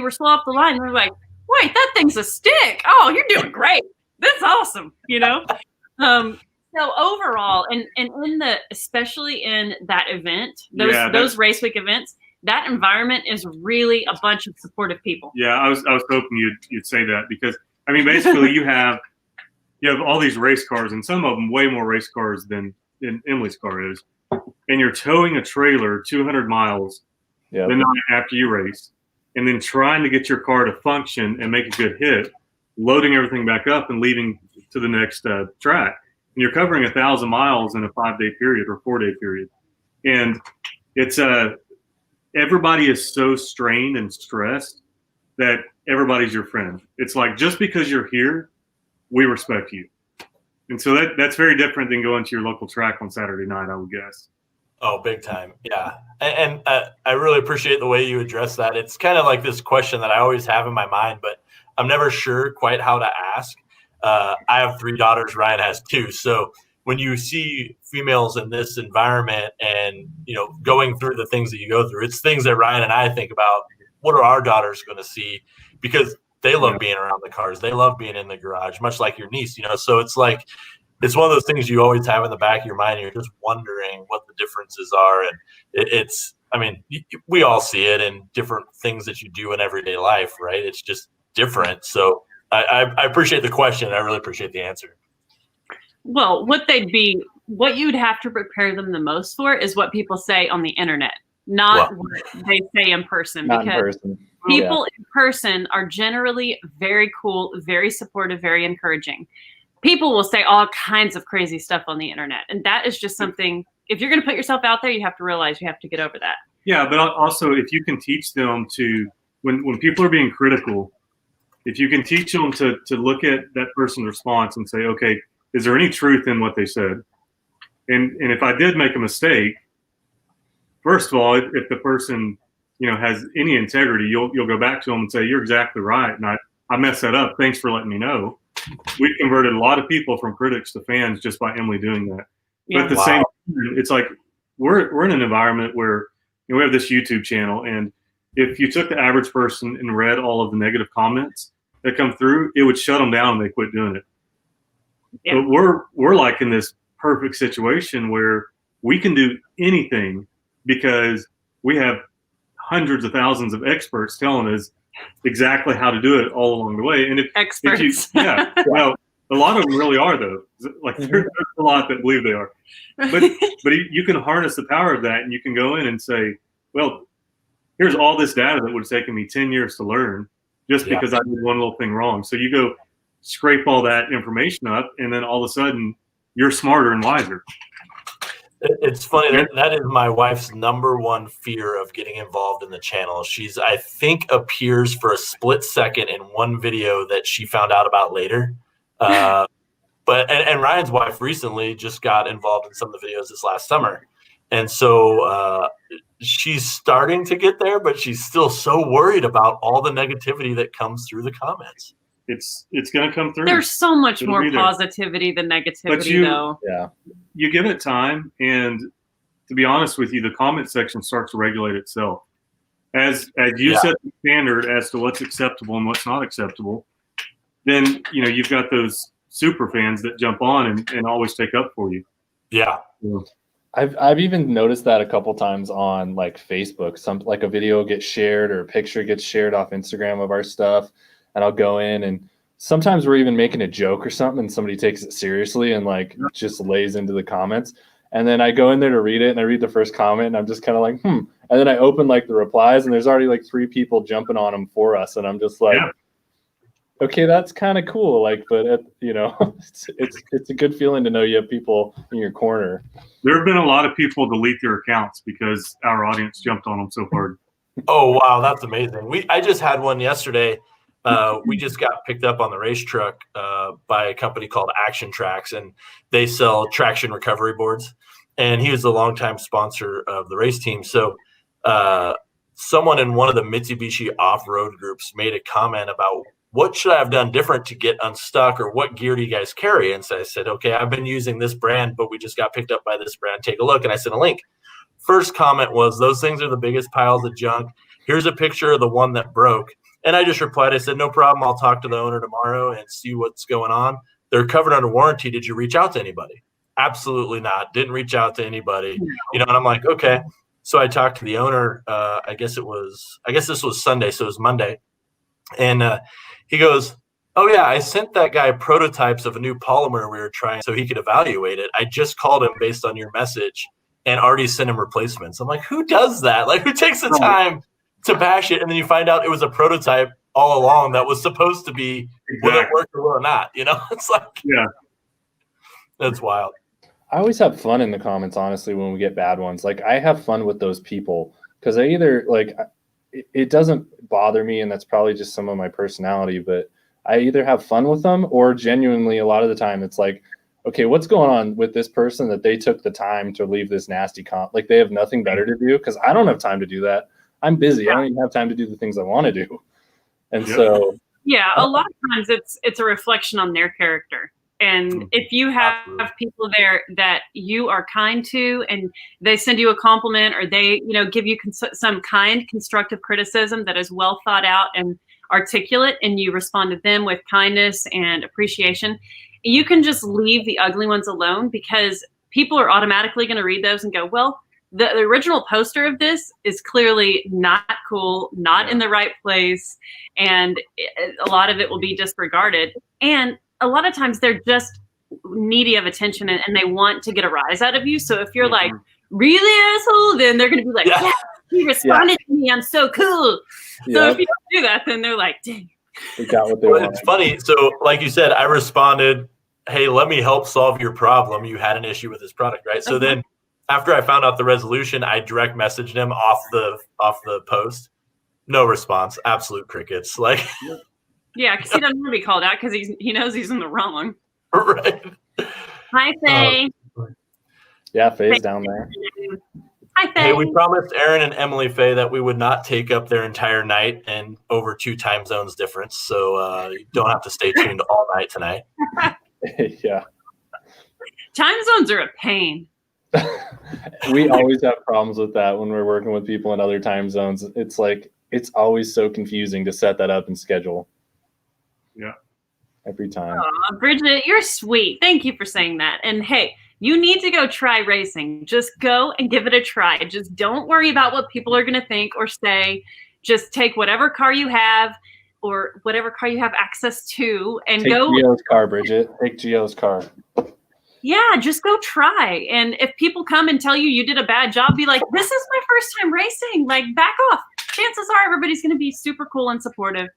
were slow off the line. And they're like, wait, that thing's a stick. Oh, you're doing great. That's awesome. So overall, and especially in that event, those race week events, that environment is really a bunch of supportive people. Yeah, I was hoping you'd say that, because I mean, basically you have all these race cars, and some of them way more race cars than Emily's car is, and you're towing a trailer 200 miles the night after you race, and then trying to get your car to function and make a good hit, loading everything back up and leaving to the next track. And you're covering 1,000 miles in a 5-day period or 4-day period. And it's everybody is so strained and stressed that everybody's your friend. It's like, just because you're here, we respect you. And so that's very different than going to your local track on Saturday night, I would guess. Oh, big time. Yeah. And I really appreciate the way you address that. It's kind of like this question that I always have in my mind, but I'm never sure quite how to ask. I have 3 daughters. Ryan has 2. So when you see females in this environment and, going through the things that you go through, it's things that Ryan and I think about. What are our daughters going to see? Because they love being around the cars. They love being in the garage, much like your niece, So it's like, it's one of those things you always have in the back of your mind. And you're just wondering what the differences are. And we all see it in different things that you do in everyday life, right? It's just different. So I appreciate the question. I really appreciate the answer. Well, what you'd have to prepare them the most for is what people say on the internet, not what they say in person. Because people in person are generally very cool, very supportive, very encouraging. People will say all kinds of crazy stuff on the internet. And that is just something, if you're going to put yourself out there, you have to realize you have to get over that. Yeah, but also if you can teach them to, when people are being critical, if you can teach them to look at that person's response and say, okay, is there any truth in what they said? And if I did make a mistake, first of all, if the person, has any integrity, you'll go back to them and say, you're exactly right. And I messed that up. Thanks for letting me know. We've converted a lot of people from critics to fans just by Emily doing that. But at the same time, it's like we're in an environment where we have this YouTube channel, and if you took the average person and read all of the negative comments that come through, it would shut them down and they quit doing it. Yeah. But we're like in this perfect situation where we can do anything because we have hundreds of thousands of experts telling us exactly how to do it all along the way. And experts. Well, a lot of them really are, though. Like there's a lot that believe they are. But you can harness the power of that, and you can go in and say, well, here's all this data that would have taken me 10 years to learn just because I did one little thing wrong. So you go scrape all that information up, and then all of a sudden you're smarter and wiser. It's funny. That is my wife's number one fear of getting involved in the channel. She's, I think, appears for a split second in one video that she found out about later. But Ryan's wife recently just got involved in some of the videos this last summer. And so she's starting to get there, but she's still so worried about all the negativity that comes through the comments. It's going to come through. There's so much more positivity than negativity, though. Yeah. You give it time, and to be honest with you, the comment section starts to regulate itself. As you set the standard as to what's acceptable and what's not acceptable, then you've got those super fans that jump on and always take up for you. Yeah. I've even noticed that a couple times on like Facebook. Like a video gets shared or a picture gets shared off Instagram of our stuff, and I'll go in, and sometimes we're even making a joke or something and somebody takes it seriously and like just lays into the comments. And then I go in there to read it, and I read the first comment, and I'm just kind of like, And then I open like the replies, and there's already like 3 people jumping on them for us. And I'm just like, okay, that's kind of cool. Like, but it's a good feeling to know you have people in your corner. There have been a lot of people delete their accounts because our audience jumped on them so hard. Oh, wow. That's amazing. I just had one yesterday. We just got picked up on the race truck by a company called Action Tracks, and they sell traction recovery boards. And he was a longtime sponsor of the race team. So someone in one of the Mitsubishi off-road groups made a comment about what should I have done different to get unstuck, or what gear do you guys carry? And so I said, okay, I've been using this brand, but we just got picked up by this brand. Take a look. And I sent a link. First comment was, those things are the biggest piles of junk. Here's a picture of the one that broke. And I just replied, I said, no problem. I'll talk to the owner tomorrow and see what's going on. They're covered under warranty. Did you reach out to anybody? Absolutely not. Didn't reach out to anybody. And I'm like, okay. So I talked to the owner. I guess this was Sunday. So it was Monday. And he goes, oh yeah, I sent that guy prototypes of a new polymer we were trying so he could evaluate it. I just called him based on your message and already sent him replacements. I'm like, who does that? Like, who takes the time to bash it? And then you find out it was a prototype all along that was supposed to be, will it work or will it not? It's like, yeah, that's wild. I always have fun in the comments, honestly, when we get bad ones. Like, I have fun with those people because I either like, it doesn't bother me, and that's probably just some of my personality, but I either have fun with them, or genuinely a lot of the time it's like, okay, what's going on with this person that they took the time to leave this nasty comment? Like, they have nothing better to do, because I don't have time to do that. I'm busy. I don't even have time to do the things I want to do. And so yeah, a lot of times it's a reflection on their character. And if you have people there that you are kind to, and they send you a compliment, or they, give you some kind, constructive criticism that is well thought out and articulate, and you respond to them with kindness and appreciation, you can just leave the ugly ones alone, because people are automatically going to read those and go, well, the original poster of this is clearly not cool, not in the right place, and a lot of it will be disregarded. And a lot of times they're just needy of attention, and they want to get a rise out of you. So if you're like, really, asshole, then they're going to be like, yeah, he responded to me. I'm so cool. So if you don't do that, then they're like, dang. They got what they want. It's funny. So like you said, I responded, hey, let me help solve your problem. You had an issue with this product, right? So then after I found out the resolution, I direct messaged him off the post. No response. Absolute crickets. Like, yeah, because he doesn't want to be called out, because he knows he's in the wrong. Right. Hi, Faye. Yeah, Faye's down there. Hi, Faye. Hey, we promised Aaron and Emily Faye that we would not take up their entire night and over 2 time zones difference. So you don't have to stay tuned all night tonight. Yeah. Time zones are a pain. We always have problems with that when we're working with people in other time zones. It's like, it's always so confusing to set that up and schedule. Yeah. Every time. Aw, Bridget, you're sweet. Thank you for saying that. And hey, you need to go try racing. Just go and give it a try. Just don't worry about what people are going to think or say. Just take whatever car you have, or whatever car you have access to, and Take go. Gio's car, Bridget. Take Gio's car. Yeah, just go try. And if people come and tell you you did a bad job, be like, this is my first time racing. Like, back off. Chances are everybody's going to be super cool and supportive,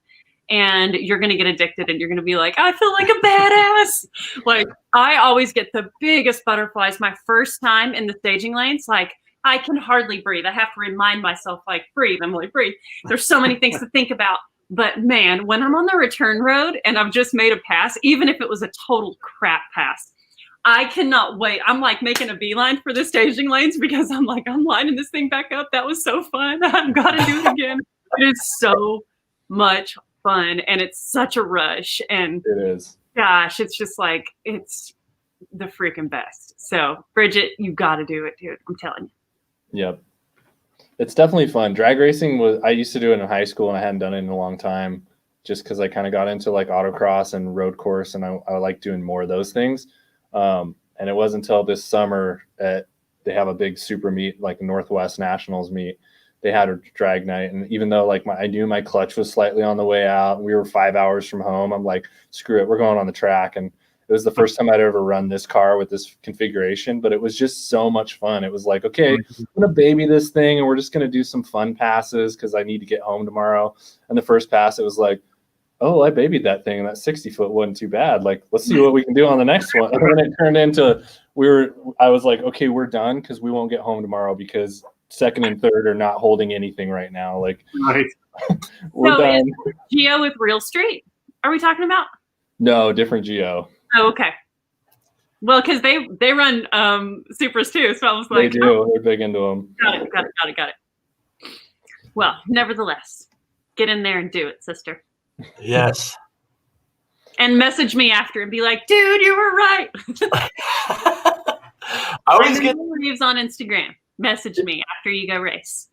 and you're going to get addicted, and you're going to be like, I feel like a badass. Like, I always get the biggest butterflies my first time in the staging lanes. Like, I can hardly breathe. I have to remind myself, like, breathe, Emily, breathe. There's so many things to think about. But man, when I'm on the return road and I've just made a pass, even if it was a total crap pass, I cannot wait. I'm like making a beeline for the staging lanes, because I'm like, I'm lining this thing back up. That was so fun. I've got to do it again. It is so much fun, and it's such a rush. And it is. Gosh, it's just like, it's the freaking best. So Bridget, you got to do it, dude. I'm telling you. Yep. It's definitely fun. Drag racing I used to do it in high school, and I hadn't done it in a long time, just because I kind of got into like autocross and road course, and I like doing more of those things. And it wasn't until this summer they have a big super meet, like Northwest Nationals meet. They had a drag night, and even though like I knew my clutch was slightly on the way out, and we were 5 hours from home, I'm like, screw it, we're going on the track. And it was the first time I'd ever run this car with this configuration, but it was just so much fun. It was like, okay, I'm gonna baby this thing, and we're just gonna do some fun passes because I need to get home tomorrow. And the first pass, it was like, oh, I babied that thing, and that 60-foot wasn't too bad. Like, let's see what we can do on the next one. And then it turned into I was like, okay, we're done, because we won't get home tomorrow, because second and third are not holding anything right now. Like, Right. we're done. Gio with Real Street, are we talking about? No, different Gio. Oh, okay. Well, because they run supers too, so I was like, They do. They're big into them. Got it. Well, nevertheless, get in there and do it, sister. Yes. And message me after and be like, dude, you were right. I always get. Reeves on Instagram. Message me after you go race.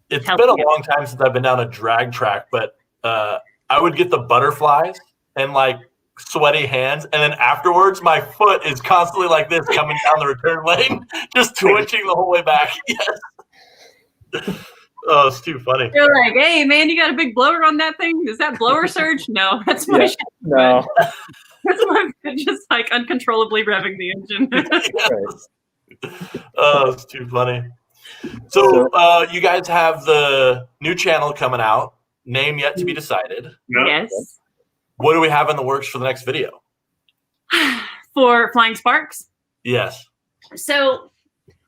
It's been a long time since I've been down a drag track, but I would get the butterflies and like sweaty hands, and then afterwards my foot is constantly like this coming down the return lane, just twitching the whole way back. Yes. Oh, it's too funny. You're like, hey man, you got a big blower on that thing? Is that blower surge? No, that's my shit. No. That's my just like uncontrollably revving the engine. Yes. Oh, it's too funny. So you guys have the new channel coming out. Name yet to be decided. Yep. Yes. What do we have in the works for the next video? For Flying Sparks? Yes. So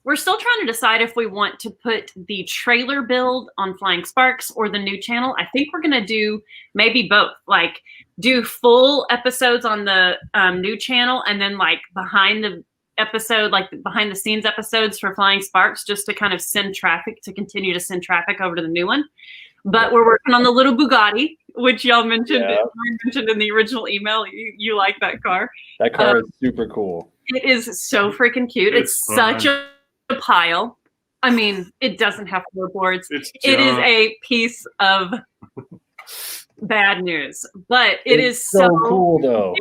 we're still trying to decide if we want to put the trailer build on Flying Sparks or the new channel. I think we're going to do maybe both. Like do full episodes on the new channel and then like behind the episode, like behind the scenes episodes for Flying Sparks, just to kind of send traffic, to continue to send traffic over to the new one. But we're working on the little Bugatti, which y'all mentioned, mentioned in the original email. You like that car. That car is super cool. It is so freaking cute. It's such a pile. I mean, it doesn't have floorboards. It is a piece of bad news, but it's so cool though.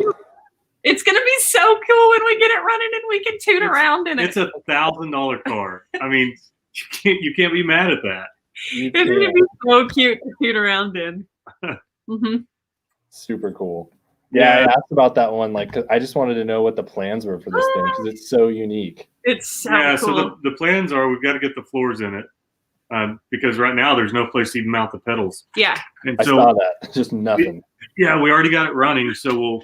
It's gonna be so cool when we get it running and we can tune around in it. It's $1,000 car. I mean, you can't be mad at that. It's gonna be so cute to tune around in. Super cool. Yeah, I asked about that one. Like, 'cause I just wanted to know what the plans were for this thing because it's so unique. It's so cool. So the plans are we've got to get the floors in it because right now there's no place to even mount the pedals. Yeah. And I saw that. Just nothing. We already got it running, so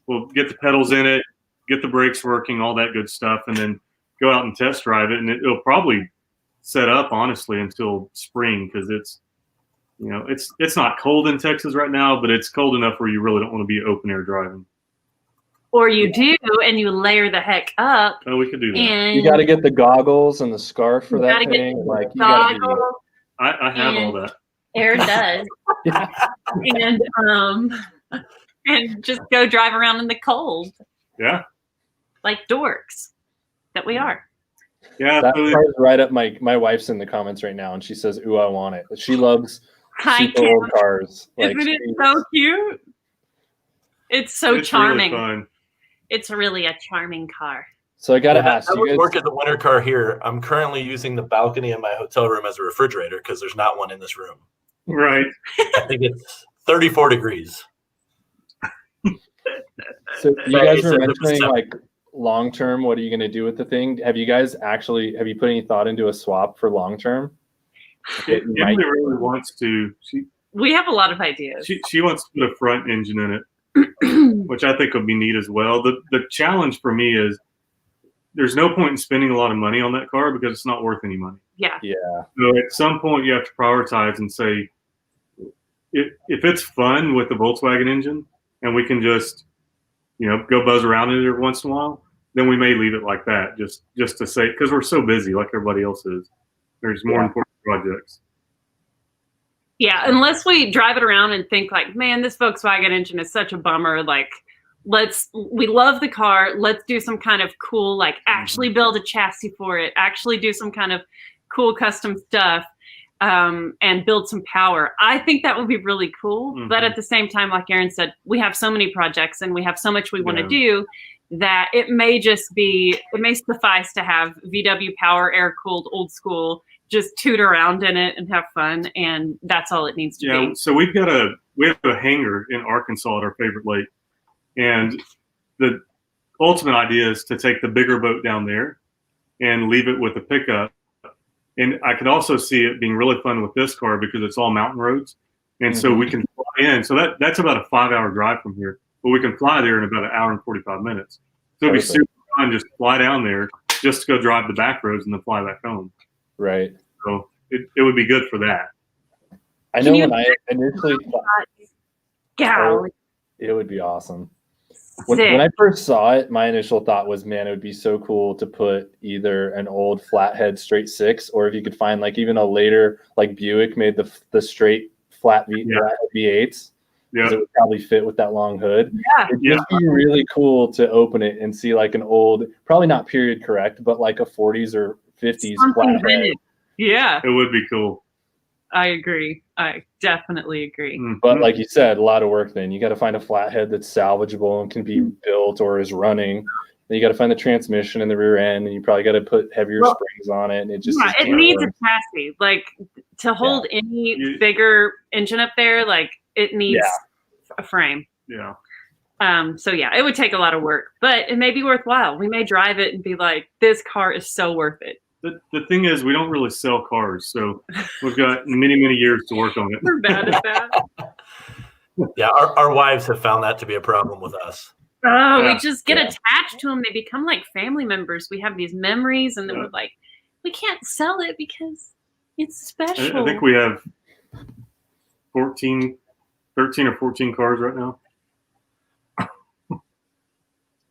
we'll get the pedals in it, get the brakes working, all that good stuff, and then go out and test drive it. And it'll probably set up honestly until spring because it's not cold in Texas right now, but it's cold enough where you really don't want to be open air driving. Or you do, and you layer the heck up. Oh, we could do that. And you got to get the goggles and the scarf for that thing. Like, you got to do it. I have all that. Aaron does. And just go drive around in the cold. Yeah. Like dorks that we are. Yeah. That car's right up my wife's in the comments right now, and she says, "Ooh, I want it." She loves super old cars. Isn't it so cute? It's so charming. Really fun. It's really a charming car. So I got to ask you you guys. Work as a winter car here. I'm currently using the balcony in my hotel room as a refrigerator because there's not one in this room. Right. I think it's 34 degrees. So you guys were mentioning like long term. What are you going to do with the thing? Have you put any thought into a swap for long term? Emily really wants to. We have a lot of ideas. She wants to put a front engine in it, which I think would be neat as well. The challenge for me is there's no point in spending a lot of money on that car because it's not worth any money. Yeah. So at some point you have to prioritize and say, if it's fun with the Volkswagen engine and we can just, go buzz around in it every once in a while, then we may leave it like that just to say, because we're so busy like everybody else is. There's more important projects. Yeah, unless we drive it around and think like, man, this Volkswagen engine is such a bummer. Like, we love the car. Let's do some kind of cool, like actually build a chassis for it, actually do some kind of cool custom stuff, and build some power. I think that would be really cool. Mm-hmm. But at the same time, like Aaron said, we have so many projects and we have so much we want to do that it may suffice to have VW power, air cooled, old school, just toot around in it and have fun, and that's all it needs to be. So we have a hangar in Arkansas at our favorite lake, and the ultimate idea is to take the bigger boat down there and leave it with a pickup. And I could also see it being really fun with this car because it's all mountain roads, and so we can fly in. So that's about a 5-hour drive from here, but we can fly there in about an hour and 45 minutes. So it'd be super fun just fly down there, just to go drive the back roads and then fly back home. Right. So it would be good for that. I know when I initially thought it would be awesome. When I first saw it, my initial thought was, man, it would be so cool to put either an old flathead straight six, or if you could find like even a later, like Buick made the straight flat V8s. because it would probably fit with that long hood. Yeah. It'd just be really cool to open it and see like an old, probably not period correct, but like a 40s or 50s flathead. Yeah. It would be cool. I agree. I definitely agree. But like you said, a lot of work then. You got to find a flathead that's salvageable and can be built or is running. Then you got to find the transmission in the rear end, and you probably got to put heavier springs on it. And it just it needs a chassis. Like to hold any bigger engine up there, like it needs a frame. Yeah. So yeah, it would take a lot of work, but it may be worthwhile. We may drive it and be like, this car is so worth it. The thing is, we don't really sell cars, so we've got many years to work on it. We're bad at that. Yeah, our wives have found that to be a problem with us. Oh, we just get attached to them. They become like family members. We have these memories, and then we're like, we can't sell it because it's special. I think we have 13 or 14 cars right now.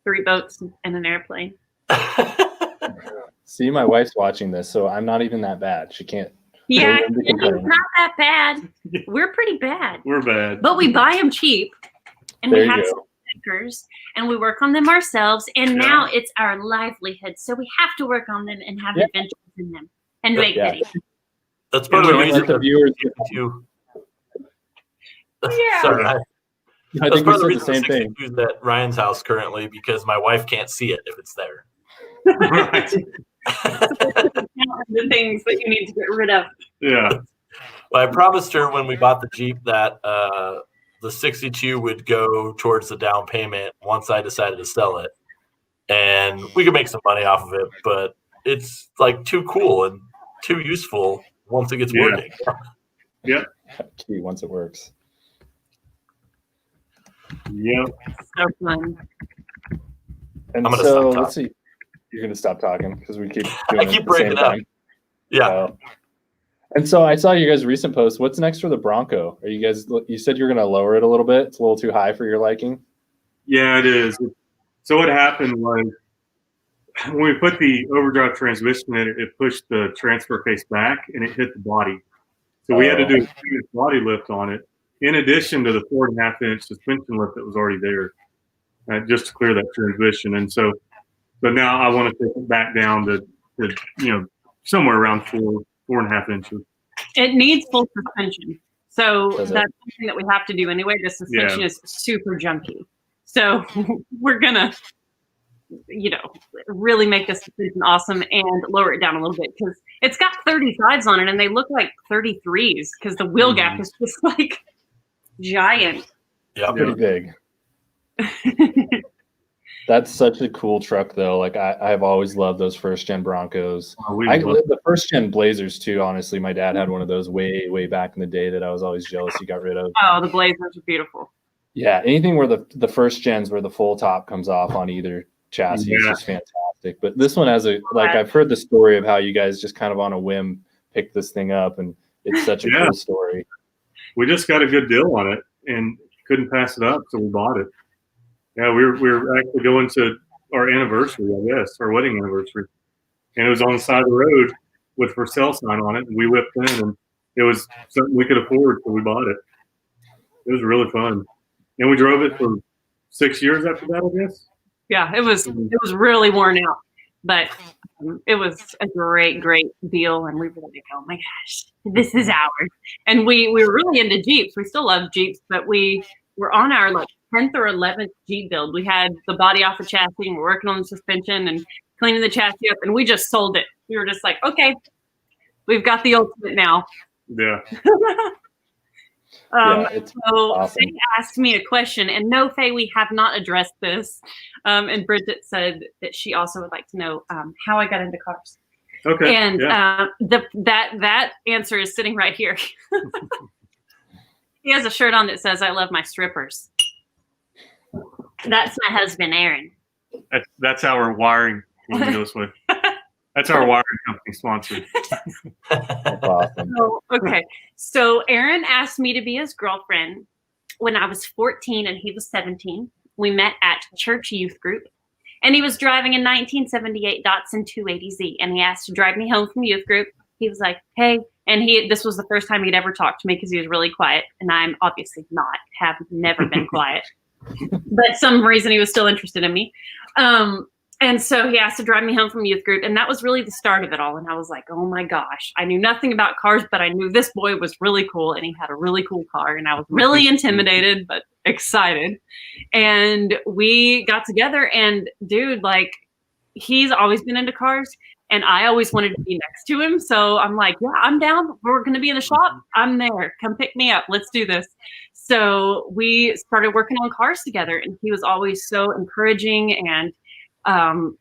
3 boats and an airplane. See, my wife's watching this, so I'm not even that bad. She can't. Yeah, it's not that bad. We're pretty bad. We're bad. But we buy them cheap, and There we you have go. stickers, and we work on them ourselves, and now it's our livelihood. So we have to work on them and have adventures in them and make videos. That's part of the reason the viewers. Sorry, I that's think part we of the said the reason same thing. 62's at Ryan's house currently, because my wife can't see it if it's there. Right. The things that you need to get rid of. Yeah. Well, I promised her when we bought the Jeep that the 62 would go towards the down payment once I decided to sell it. And we could make some money off of it, but it's like too cool and too useful once it gets working. Yep. Key once it works. Yep. So fun. And I'm gonna so stop talking. let's see. You're gonna stop talking because we keep doing I it keep at the same breaking up. time. Yeah. And so I saw you guys' recent post. What's next for the Bronco? Are you guys? You said you're gonna lower it a little bit. It's a little too high for your liking. Yeah, it is. So what happened was when we put the overdrive transmission in it, it pushed the transfer case back and it hit the body. So we had to do a serious body lift on it, in addition to the 4.5-inch suspension lift that was already there, just to clear that transmission. And so now I want to take it back down to somewhere around 4.5 inches. It needs full suspension. So that's something that we have to do anyway. The suspension is super junky. So we're going to, really make the suspension awesome and lower it down a little bit because it's got 35s on it and they look like 33s because the wheel gap is just like giant. Yeah. Pretty big. That's such a cool truck, though. Like I've always loved those first-gen Broncos. The first-gen Blazers too. Honestly, my dad had one of those way back in the day that I was always jealous he got rid of. Oh, the Blazers are beautiful. Yeah, anything where the first gens where the full top comes off on either chassis is just fantastic. But this one has I've heard the story of how you guys just kind of on a whim picked this thing up, and it's such a cool story. We just got a good deal on it and couldn't pass it up, so we bought it. Yeah, we're actually going to our anniversary, I guess, our wedding anniversary. And it was on the side of the road with for sale sign on it. And we whipped in, and it was something we could afford, so we bought it. It was really fun. And we drove it for 6 years after that, I guess. Yeah, it was really worn out, but it was a great deal. And we were like, oh my gosh, this is ours. And we were really into Jeeps. We still love Jeeps, but we were on our 10th or 11th Jeep build. We had the body off the chassis and we're working on the suspension and cleaning the chassis up, and we just sold it. We were just like, okay, we've got the ultimate now. Yeah. It's so awesome. Faye asked me a question, and no, Faye, we have not addressed this. And Bridget said that she also would like to know how I got into cars. Okay. And that answer is sitting right here. He has a shirt on that says, I love my strippers. That's my husband, Aaron. That's our wiring team goes with. That's our wiring company sponsor. That's awesome. So Aaron asked me to be his girlfriend when I was 14 and he was 17. We met at church youth group, and he was driving a 1978 Datsun 280Z, and he asked to drive me home from youth group. He was like, hey, And this was the first time he'd ever talked to me because he was really quiet. And I'm obviously not, have never been quiet. But some reason he was still interested in me. And so he asked to drive me home from youth group. And that was really the start of it all. And I was like, oh my gosh, I knew nothing about cars, but I knew this boy was really cool. And he had a really cool car. And I was really intimidated, but excited. And we got together, and dude, like, he's always been into cars. And I always wanted to be next to him. So I'm like, yeah, I'm down. We're going to be in the shop. I'm there. Come pick me up. Let's do this. So we started working on cars together. And he was always so encouraging and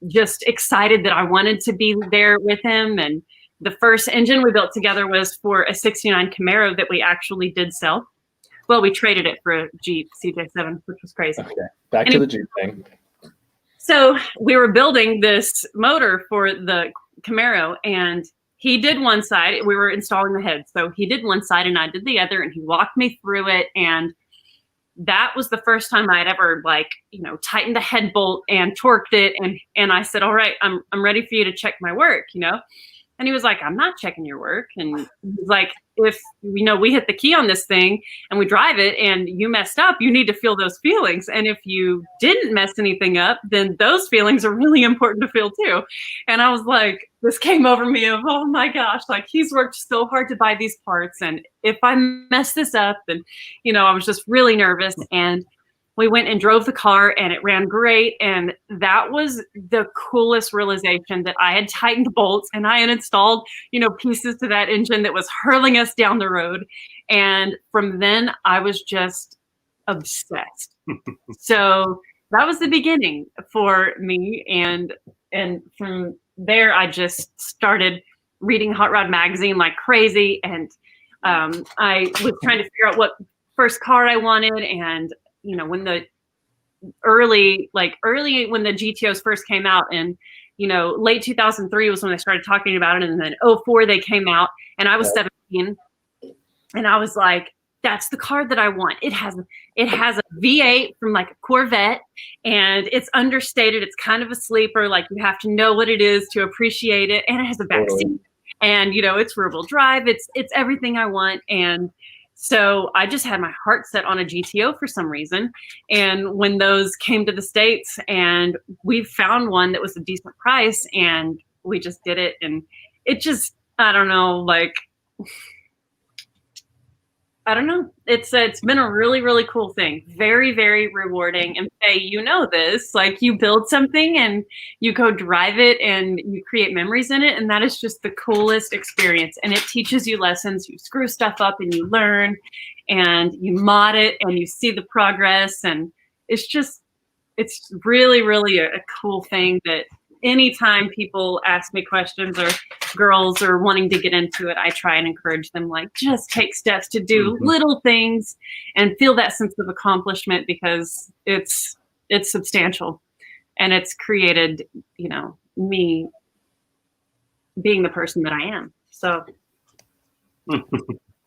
just excited that I wanted to be there with him. And the first engine we built together was for a '69 Camaro that we actually did sell. Well, we traded it for a Jeep CJ7, which was crazy. Okay, back to the Jeep thing. So we were building this motor for the Camaro, and he did one side. We were installing the head. So he did one side and I did the other, and he walked me through it. And that was the first time I'd ever, like, you know, tightened the head bolt and torqued it. And I said, all right, I'm ready for you to check my work, you know? And he was like, I'm not checking your work. And he's like, if, you know, we hit the key on this thing and we drive it and you messed up, you need to feel those feelings. And if you didn't mess anything up, then those feelings are really important to feel too. And I was like, this came over me of, oh my gosh, like, he's worked so hard to buy these parts. And if I mess this up, then, you know, I was just really nervous. And we went and drove the car and it ran great. And that was the coolest realization, that I had tightened bolts and I had installed, you know, pieces to that engine that was hurling us down the road. And from then I was just obsessed. So that was the beginning for me. And from there, I just started reading Hot Rod magazine like crazy. And I was trying to figure out what first car I wanted. And you know, when the early when the GTOs first came out, and, you know, late 2003 was when I started talking about it. And then 2004 they came out, and I was 17, and I was like, that's the car that I want. It has a V8 from like a Corvette, and it's understated. It's kind of a sleeper. Like, you have to know what it is to appreciate it. And it has a back seat, and, you know, it's rear wheel drive. It's everything I want. And so I just had my heart set on a GTO for some reason. And when those came to the States, and we found one that was a decent price, and we just did it. And it just, I don't know, like, I don't know. It's been a really, really cool thing. Very, very rewarding. And Faye, you know this, like, you build something and you go drive it and you create memories in it. And that is just the coolest experience. And it teaches you lessons. You screw stuff up and you learn, and you mod it and you see the progress. And it's really, really a cool thing that anytime people ask me questions, or girls are wanting to get into it, I try and encourage them, like, just take steps to do little things and feel that sense of accomplishment, because it's substantial, and it's created, you know, me being the person that I am. So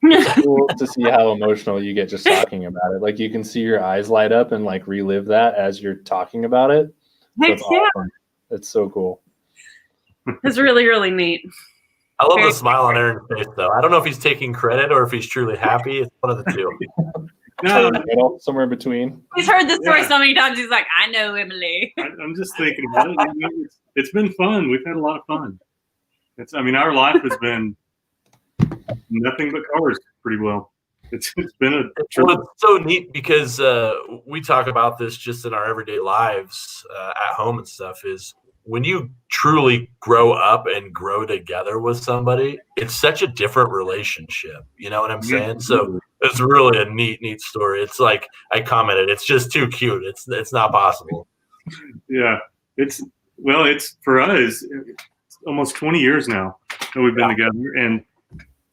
it's cool to see how emotional you get just talking about it. Like, you can see your eyes light up and like relive that as you're talking about it. So it's awesome. It's so cool. It's really, really neat. I love the smile on Aaron's face, though. I don't know if he's taking credit or if he's truly happy. It's one of the two. No, somewhere in between. He's heard this story so many times. He's like, I know Emily. I'm just thinking about it. It's been fun. We've had a lot of fun. Our life has been nothing but cars pretty well. It's been it's so neat, because we talk about this just in our everyday lives at home and stuff, is when you truly grow up and grow together with somebody, it's such a different relationship. You know what I'm saying? So it's really a neat story. It's like I commented, it's just too cute. It's not possible. Yeah. It's for us, it's almost 20 years now that we've been together, and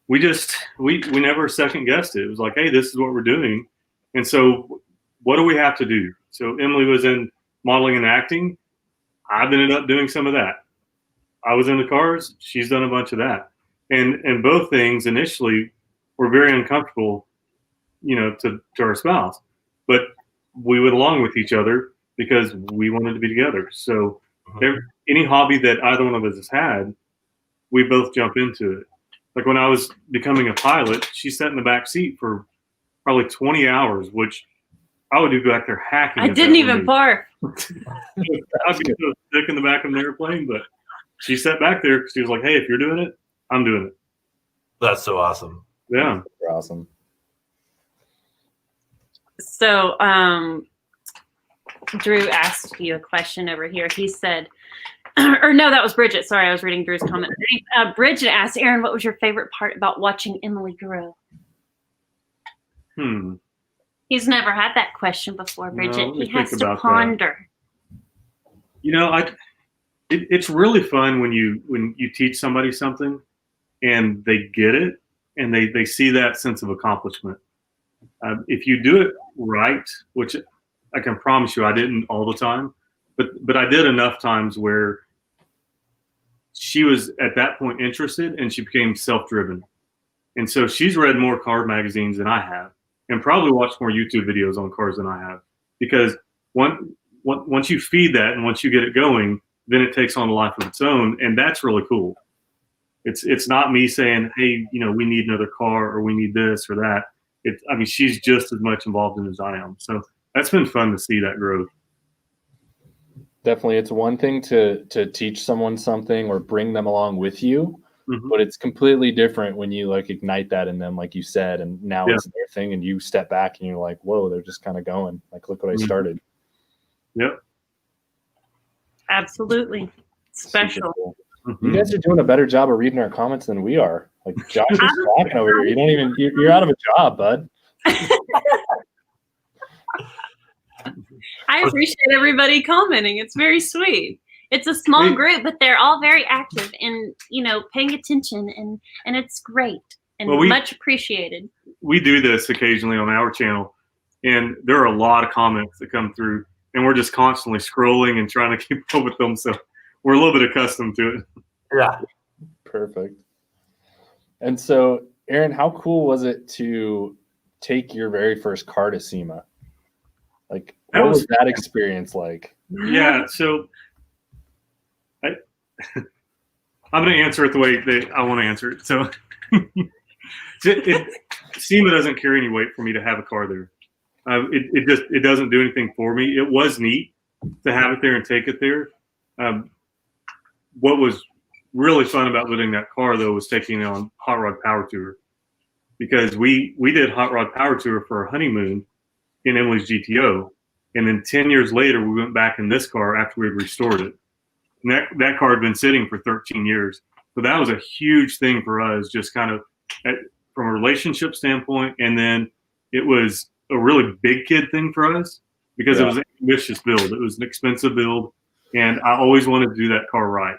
we never second guessed it. It was like, hey, this is what we're doing. And so what do we have to do? So Emily was in modeling and acting. I've ended up doing some of that. I was in the cars. She's done a bunch of that. And both things initially were very uncomfortable, you know, to our spouse. But we went along with each other because we wanted to be together. So any hobby that either one of us has had, we both jump into it. Like when I was becoming a pilot, she sat in the back seat for probably 20 hours, which I would do back there hacking. I didn't even barf. I'd be so sick in the back of an airplane, but she sat back there because she was like, "Hey, if you're doing it, I'm doing it." That's so awesome. Yeah, They're awesome. So, Drew asked you a question over here. He said, or no, that was Bridget. Sorry, I was reading Drew's comment. Bridget asked, Aaron, what was your favorite part about watching Emily grow? He's never had that question before, Bridget. He has to ponder. You know, it's really fun when you teach somebody something and they get it and they see that sense of accomplishment. If you do it right, which I can promise you I didn't all the time, but I did enough times where she was at that point interested and she became self-driven. And so she's read more car magazines than I have and probably watched more YouTube videos on cars than I have, because once you feed that and once you get it going, then it takes on a life of its own. And that's really cool. It's not me saying, hey, you know, we need another car or we need this or that. I mean, she's just as much involved in it as I am. So that's been fun to see that growth. Definitely. It's one thing to teach someone something or bring them along with you, but it's completely different when you like ignite that in them, like you said, and now it's their thing and you step back and you're like, whoa, they're just kind of going. Like, look what I started. Yep. Absolutely. Special. Cool. You guys are doing a better job of reading our comments than we are. Like Josh is talking over here. You're out of a job, bud. I appreciate everybody commenting. It's very sweet. It's a small group, but they're all very active and, you know, paying attention, and it's great and much appreciated. We do this occasionally on our channel, and there are a lot of comments that come through, and we're just constantly scrolling and trying to keep up with them. So we're a little bit accustomed to it. Yeah. Perfect. And so, Aaron, how cool was it to take your very first car to SEMA? Like, what was that experience like? Yeah, so I'm going to answer it the way that I want to answer it. So SEMA doesn't carry any weight for me to have a car there. It doesn't do anything for me. It was neat to have it there and take it there. What was really fun about living that car, though, was taking it on Hot Rod Power Tour, because we did Hot Rod Power Tour for a honeymoon in Emily's GTO, and then 10 years later we went back in this car after we had restored it. And that car had been sitting for 13 years, so that was a huge thing for us, just kind of from a relationship standpoint. And then it was a really big kid thing for us because it was an ambitious build. It was an expensive build, and I always wanted to do that car right.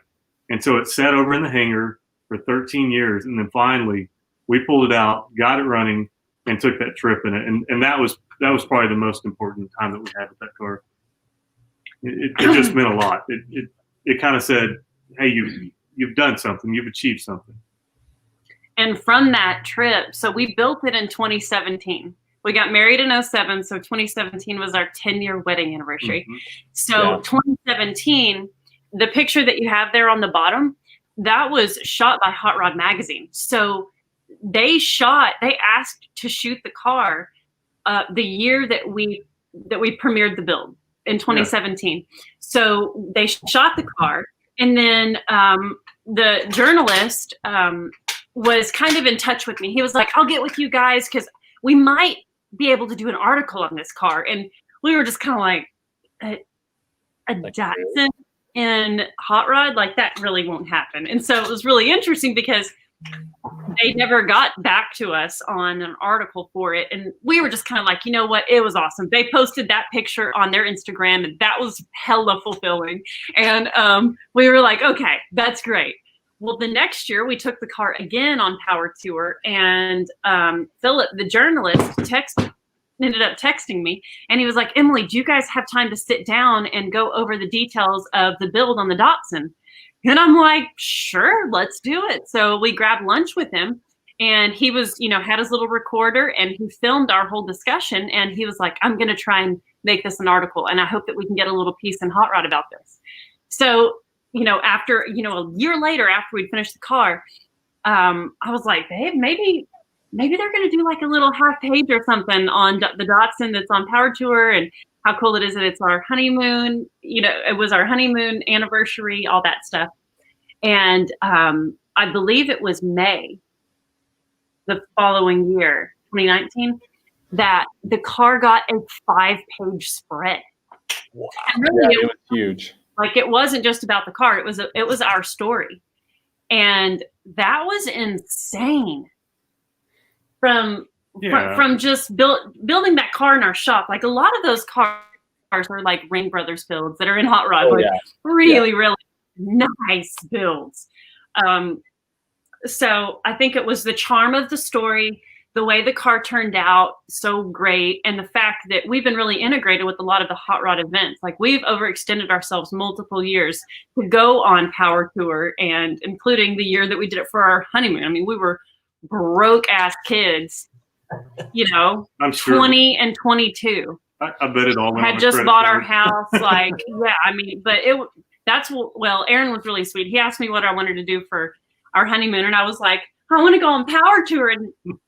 And so it sat over in the hangar for 13 years. And then finally we pulled it out, got it running, and took that trip in it. And that was probably the most important time that we had with that car. It just meant a lot. It kind of said, hey, you've done something, you've achieved something. And from that trip, so we built it in 2017. We got married in 2007, so 2017 was our 10-year wedding anniversary. So 2017, the picture that you have there on the bottom, that was shot by Hot Rod Magazine. So they asked to shoot the car the year that we premiered the build in 2017. So they shot the car, and then the journalist was kind of in touch with me. He was like, I'll get with you guys because we might be able to do an article on this car. And we were just kind of like, a Datsun in Hot Rod, like that really won't happen. And so it was really interesting because they never got back to us on an article for it. And we were just kind of like, you know what? It was awesome. They posted that picture on their Instagram, and that was hella fulfilling. And we were like, okay, that's great. Well, the next year we took the car again on Power Tour, and Philip, the journalist, ended up texting me, and he was like, Emily, do you guys have time to sit down and go over the details of the build on the Datsun? And I'm like, sure, let's do it. So we grabbed lunch with him, and he was, had his little recorder, and he filmed our whole discussion. And he was like, I'm going to try and make this an article, and I hope that we can get a little piece in Hot Rod about this. So, after, a year later, after we'd finished the car, I was like, babe, maybe they're going to do like a little half page or something on the Datsun that's on Power Tour, and how cool it is that it's our honeymoon. You know, it was our honeymoon anniversary, all that stuff. And I believe it was May the following year, 2019, that the car got a 5-page spread. Wow. And really, it was huge. Like, it wasn't just about the car; it was our story, and that was insane. From just building that car in our shop, like a lot of those cars are like Ring Brothers builds that are in Hot Rod, really nice builds. So I think it was the charm of the story, the way the car turned out so great, and the fact that we've been really integrated with a lot of the Hot Rod events. Like, we've overextended ourselves multiple years to go on Power Tour, and including the year that we did it for our honeymoon. I mean, we were broke ass kids, you know, I'm sure. 20 and 22. I bet it all went had on just credit bought card. our house. Like, yeah, I mean, but Aaron was really sweet. He asked me what I wanted to do for our honeymoon, and I was like, I want to go on Power Tour.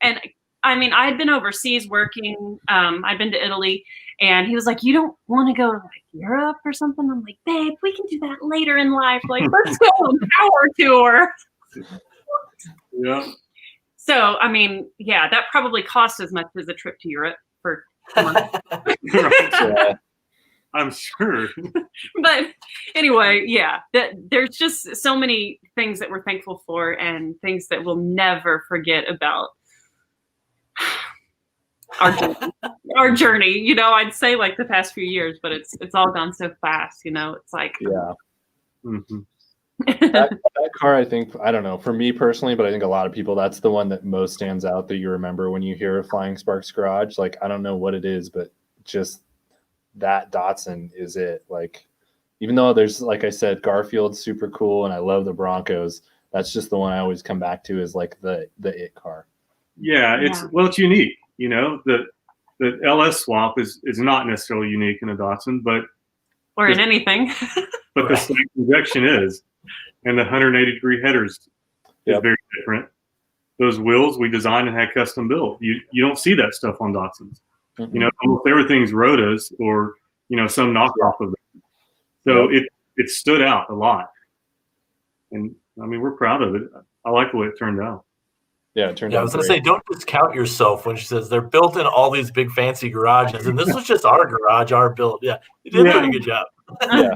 And I mean, I had been overseas working. I'd been to Italy, and he was like, you don't want to go to like Europe or something? I'm like, babe, we can do that later in life. Like, let's go on Power Tour. Yeah. So, I mean, yeah, that probably cost as much as a trip to Europe for a month. Right. I'm sure. But anyway, yeah, there's just so many things that we're thankful for, and things that we'll never forget about our journey. You know, I'd say like the past few years, but it's all gone so fast. You know, it's like, Yeah. Mm-hmm. that car, I think, I don't know, for me personally, but I think a lot of people, that's the one that most stands out that you remember when you hear of Flying Sparks Garage. Like, I don't know what it is, but just that Datsun is it. Like, even though there's, like I said, Garfield's super cool, and I love the Broncos, that's just the one I always come back to is like the it car. Yeah, it's unique. You know, the LS swap is not necessarily unique in a Datsun, but or in anything. But the slack injection is, and the 180-degree headers is very different. Those wheels we designed and had custom built. You don't see that stuff on Datsuns. Mm-hmm. You know, almost everything's Rotas or, you know, some knockoff of it. So it stood out a lot. And I mean, we're proud of it. I like the way it turned out. Yeah, it turned out. I was going to say, don't discount yourself when she says they're built in all these big fancy garages, and this was just our garage, our build. Yeah, you did a pretty good job. Yeah.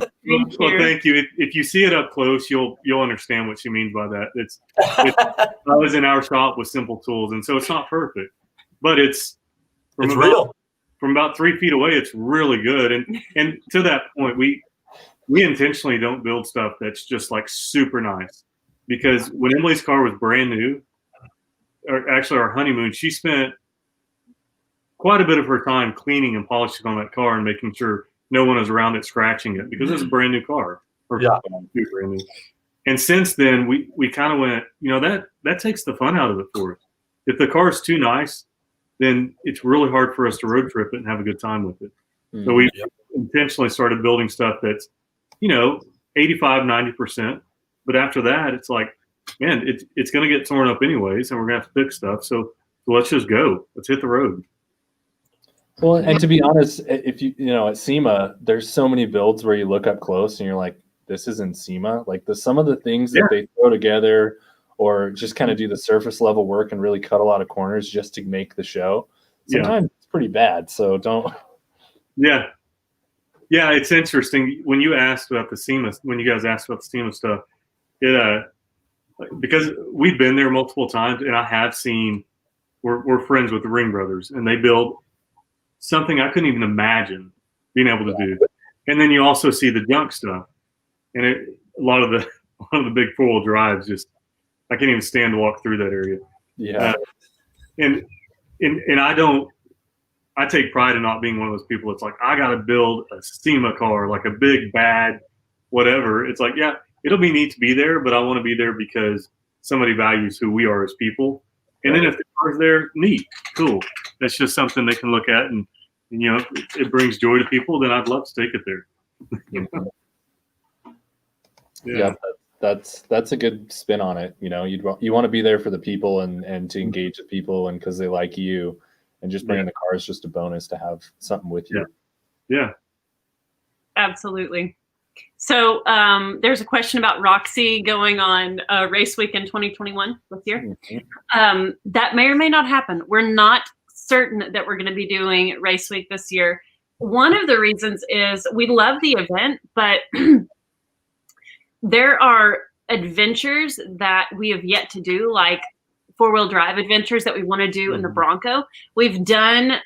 Well, thank you. If you see it up close, you'll understand what she means by that. I was in our shop with simple tools, and so it's not perfect, but it's real. From about 3 feet away, it's really good. And to that point, we intentionally don't build stuff that's just like super nice, because when Emily's car was brand new, or actually our honeymoon, she spent quite a bit of her time cleaning and polishing on that car and making sure no one was around it scratching it, because it's a brand new car. Brand new. And since then, we kind of went, you know, that takes the fun out of it for us. If the car is too nice, then it's really hard for us to road trip it and have a good time with it. Mm-hmm. So we intentionally started building stuff that's, you know, 85, 90%. But after that, it's like, man, it's going to get torn up anyways, and we're going to have to fix stuff. So let's just go. Let's hit the road. Well, and to be honest, if you know, at Sema, there's so many builds where you look up close and you're like, this isn't Sema. Like some of the things that they throw together, or just kind of do the surface level work and really cut a lot of corners just to make the show. Sometimes it's pretty bad. So don't. Yeah. Yeah. It's interesting when you asked about the Sema, when you guys asked about the Sema stuff, because we've been there multiple times, and I have seen, we're friends with the Ring Brothers, and they build something I couldn't even imagine being able to do. And then you also see the junk stuff, and a lot of the big 4-wheel drives, just I can't even stand to walk through that area. Yeah. And I take pride in not being one of those people that's like, I got to build a Sema car, like a big bad whatever. It's like, yeah, it'll be neat to be there, but I want to be there because somebody values who we are as people. And then if the car's there, neat, cool. That's just something they can look at, and you know, it brings joy to people. Then I'd love to take it there. Yeah, That's a good spin on it. You know, you want to be there for the people and to engage with people and because they like you, and just bringing the car is just a bonus to have something with you. Yeah. Absolutely. So there's a question about Roxy going on Race Week in 2021 this year. That may or may not happen. We're not certain that we're going to be doing Race Week this year. One of the reasons is we love the event, but there are adventures that we have yet to do, like four-wheel drive adventures that we want to do in the Bronco. We've done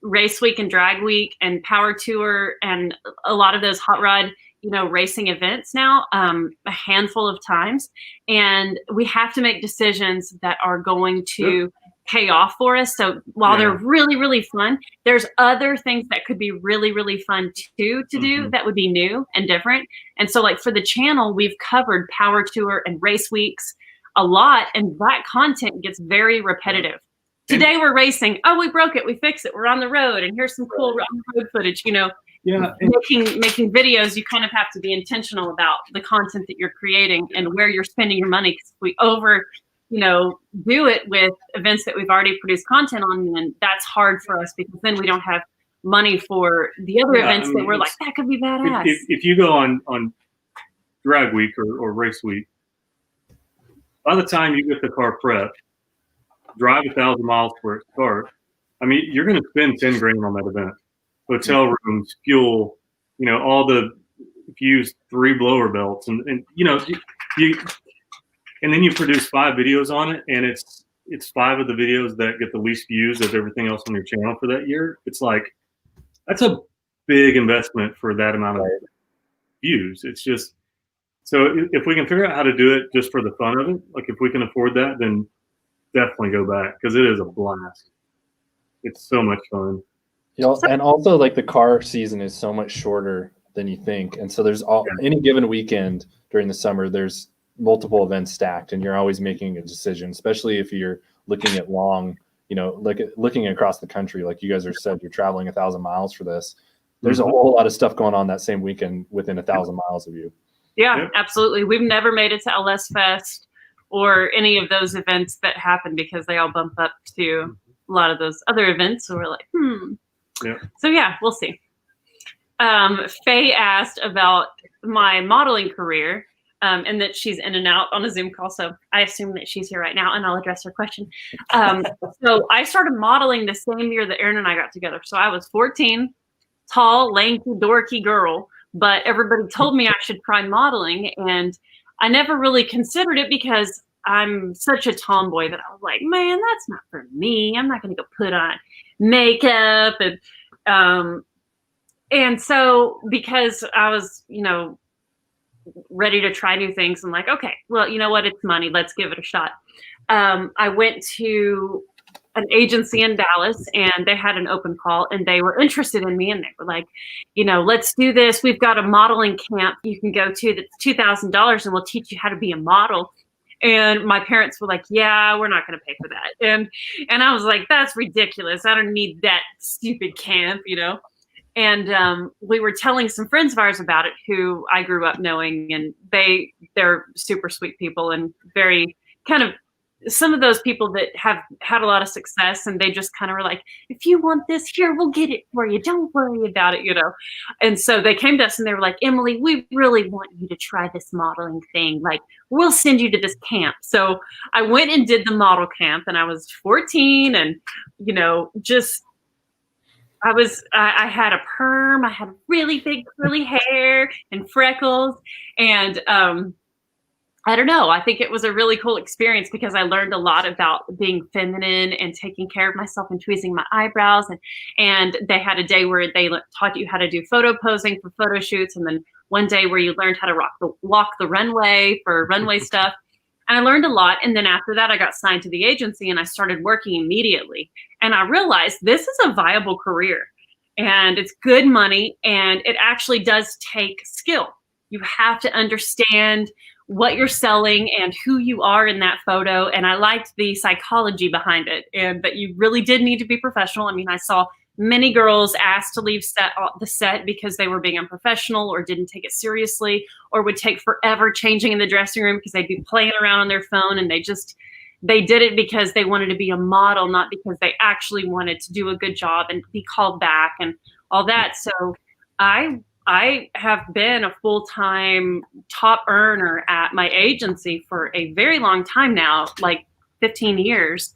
Race Week and Drag Week and Power Tour and a lot of those hot rod, racing events now, a handful of times. And we have to make decisions that are going to pay off for us. So while they're really, really fun, there's other things that could be really, really fun too to do that would be new and different. And so like for the channel, we've covered Power Tour and Race Weeks a lot, and that content gets very repetitive. Today we're racing. Oh, we broke it. We fixed it. We're on the road, and here's some cool road footage. Making videos, you kind of have to be intentional about the content that you're creating and where you're spending your money. Because if we do it with events that we've already produced content on, then that's hard for us because then we don't have money for the other events that we're like, that could be badass. If you go on Drag Week or Race Week, by the time you get the car prepped, drive 1,000 miles for it starts, I mean, you're going to spend 10 grand on that event. Hotel rooms, fuel, all the, if you use 3 blower belts and and then you produce 5 videos on it, and it's 5 of the videos that get the least views of everything else on your channel for that year. It's like, that's a big investment for that amount of views. It's just, so if we can figure out how to do it just for the fun of it, like if we can afford that, then definitely go back because it is a blast. It's so much fun. And also like the car season is so much shorter than you think. And so there's any given weekend during the summer, there's multiple events stacked, and you're always making a decision, especially if you're looking at long, looking across the country, like you guys are said, you're traveling 1,000 miles for this. There's a whole lot of stuff going on that same weekend within 1,000 miles of you. Yeah, absolutely. We've never made it to LS Fest or any of those events that happen because they all bump up to a lot of those other events. So we're like, So yeah, we'll see. Faye asked about my modeling career and that she's in and out on a Zoom call. So I assume that she's here right now and I'll address her question. So I started modeling the same year that Aaron and I got together. So I was 14, tall, lanky, dorky girl, but everybody told me I should try modeling. And I never really considered it because I'm such a tomboy that I was like, man, that's not for me. I'm not going to go put on makeup. And so because I was, ready to try new things, I'm like, okay, well, you know what? It's money. Let's give it a shot. I went to an agency in Dallas and they had an open call and they were interested in me. And they were like, let's do this. We've got a modeling camp you can go to that's $2,000 and we'll teach you how to be a model. And my parents were like, yeah, we're not going to pay for that. And I was like, that's ridiculous. I don't need that stupid camp, And we were telling some friends of ours about it who I grew up knowing, and they're super sweet people and very kind of some of those people that have had a lot of success, and they just kind of were like, if you want this, here, we'll get it for you. Don't worry about it, And so they came to us and they were like, Emily, we really want you to try this modeling thing. Like, we'll send you to this camp. So I went and did the model camp, and I was 14 and, I had a perm, I had really big curly hair and freckles. And I don't know, I think it was a really cool experience because I learned a lot about being feminine and taking care of myself and tweezing my eyebrows. And they had a day where they taught you how to do photo posing for photo shoots. And then one day where you learned how to walk the runway for runway stuff. And I learned a lot. And then after that, I got signed to the agency and I started working immediately. And I realized this is a viable career and it's good money. And it actually does take skill. You have to understand what you're selling and who you are in that photo. And I liked the psychology behind it, and that you really did need to be professional. I mean, I saw Many girls asked to leave the set because they were being unprofessional or didn't take it seriously, or would take forever changing in the dressing room because they'd be playing around on their phone, and they did it because they wanted to be a model, not because they actually wanted to do a good job and be called back and all that. So I have been a full-time top earner at my agency for a very long time now, like 15 years.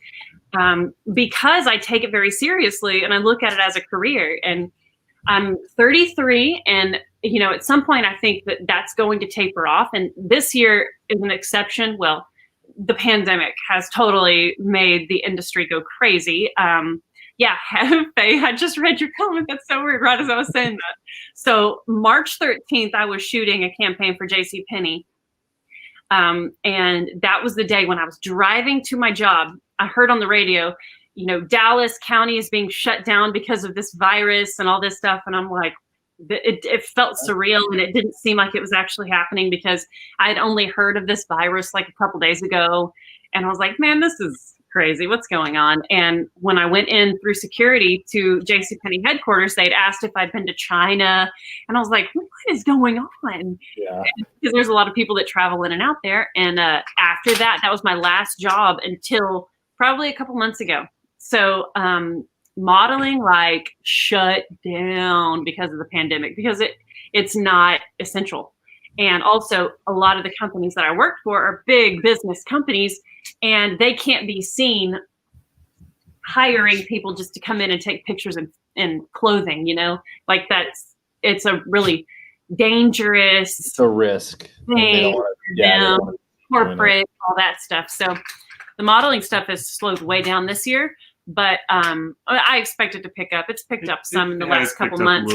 Because I take it very seriously and I look at it as a career. And I'm 33, and at some point I think that that's going to taper off. And this year is an exception. Well, the pandemic has totally made the industry go crazy. Yeah, Faye, I just read your comment. That's so weird, right as I was saying that. So March 13th, I was shooting a campaign for JCPenney. And that was the day when I was driving to my job. I heard on the radio, Dallas County is being shut down because of this virus and all this stuff. And I'm like, it felt surreal, and it didn't seem like it was actually happening because I had only heard of this virus like a couple days ago. And I was like, man, this is crazy. What's going on? And when I went in through security to JCPenney headquarters, they'd asked if I'd been to China. And I was like, what is going on? Yeah. Because there's a lot of people that travel in and out there. And after that was my last job until probably a couple months ago. So modeling like shut down because of the pandemic, because it's not essential. And also a lot of the companies that I work for are big business companies, and they can't be seen hiring people just to come in and take pictures in clothing, like it's a really dangerous, it's a risk thing, corporate, all that stuff. So the modeling stuff has slowed way down this year, but I expect it to pick up. It's picked up some in the last couple months,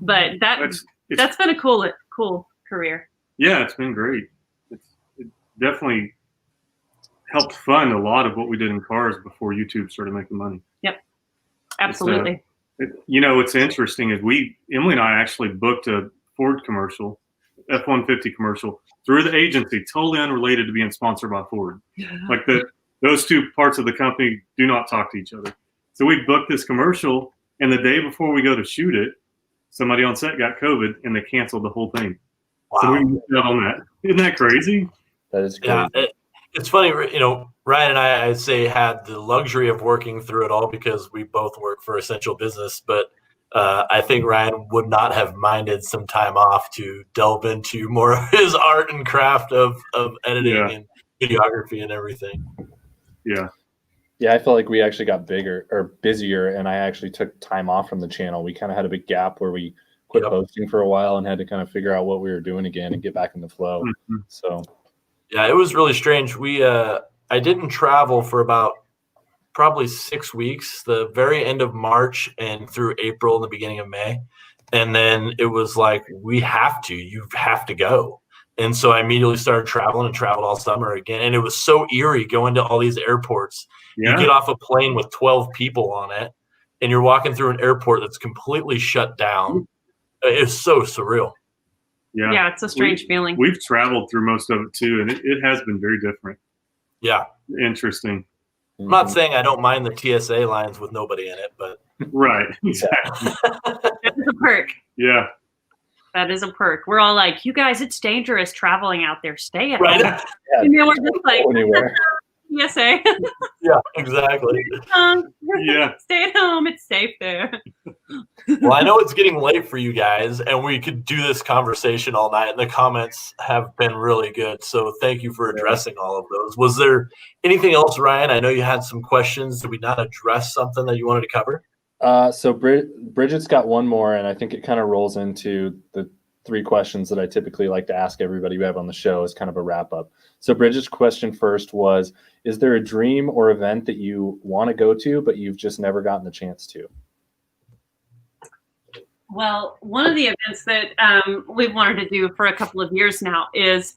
but that's been a cool career. Yeah, it's been great. It definitely helped fund a lot of what we did in cars before YouTube started making money. Yep, absolutely. What's interesting is Emily and I actually booked a Ford commercial, F-150 commercial, through the agency, totally unrelated to being sponsored by Ford. Like those two parts of the company do not talk to each other. So we booked this commercial, and the day before we go to shoot it, somebody on set got COVID, and they canceled the whole thing. Wow. So we missed out on that. Isn't that crazy? That is crazy. Yeah, it's funny, Ryan and I'd say had the luxury of working through it all because we both work for essential business, but I think Ryan would not have minded some time off to delve into more of his art and craft of editing and videography and everything. Yeah. Yeah, I felt like we actually got bigger or busier, and I actually took time off from the channel. We kind of had a big gap where we quit posting for a while and had to kind of figure out what we were doing again and get back in the flow. Mm-hmm. So, yeah, it was really strange. I didn't travel for about probably 6 weeks, the very end of March and through April and the beginning of May. And then it was like, you have to go. And so I immediately started traveling and traveled all summer again. And it was so eerie going to all these airports. Yeah. You get off a plane with 12 people on it, and you're walking through an airport that's completely shut down. It's so surreal. Yeah, it's a strange feeling. We've traveled through most of it too, and it has been very different. Yeah. Interesting. I'm not saying I don't mind the TSA lines with nobody in it, but right, exactly. That's a perk. Yeah. That is a perk. We're all like, you guys, it's dangerous traveling out there. Stay at home. Yeah, and then we're just like, PSA. Yeah, exactly. Yeah. Stay at home. It's safe there. Well, I know it's getting late for you guys, and we could do this conversation all night, and the comments have been really good. So thank you for addressing all of those. Was there anything else, Ryan? I know you had some questions. Did we not address something that you wanted to cover? So Bridget's got one more, and I think it kind of rolls into the 3 questions that I typically like to ask everybody we have on the show as kind of a wrap up. So Bridget's question first was, is there a dream or event that you want to go to, but you've just never gotten the chance to? Well, one of the events that we've wanted to do for a couple of years now is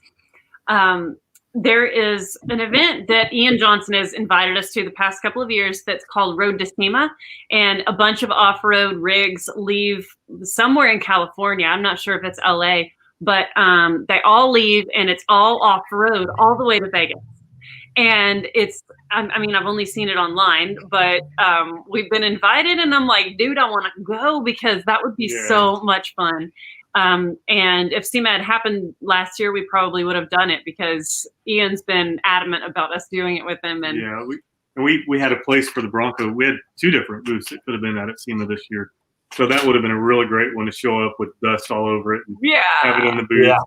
there is an event that Ian Johnson has invited us to the past couple of years that's called Road to Sema, and a bunch of off-road rigs leave somewhere in California. I'm not sure if it's LA, but they all leave, and it's all off-road all the way to Vegas. And I mean, I've only seen it online, but we've been invited, and I'm like, dude, I want to go because that would be so much fun. And if SEMA had happened last year, we probably would have done it because Ian's been adamant about us doing it with him. And we had a place for the Bronco. We had 2 different booths that could have been at SEMA this year. So that would have been a really great one to show up with dust all over it and have it in the booth. Yeah.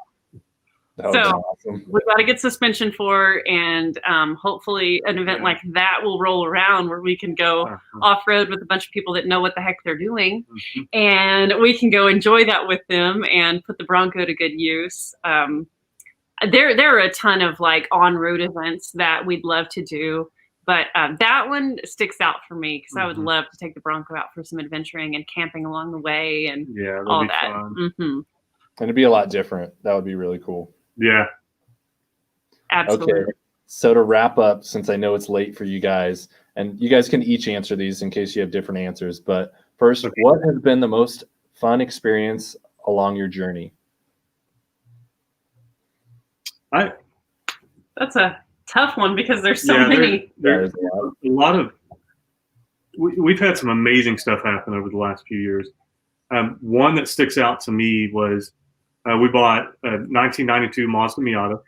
That so awesome. we got to get suspension for, and hopefully an event like that will roll around where we can go off road with a bunch of people that know what the heck they're doing, and we can go enjoy that with them and put the Bronco to good use. There are a ton of like on road events that we'd love to do, but that one sticks out for me because I would love to take the Bronco out for some adventuring and camping along the way and all that. And it'd be a lot different. That would be really cool. Yeah. Absolutely. Okay. So to wrap up, since I know it's late for you guys, and you guys can each answer these in case you have different answers. But first, what has been the most fun experience along your journey? That's a tough one because there's so many. There's a lot of. We've had some amazing stuff happen over the last few years. One that sticks out to me was we bought a 1992 Mazda Miata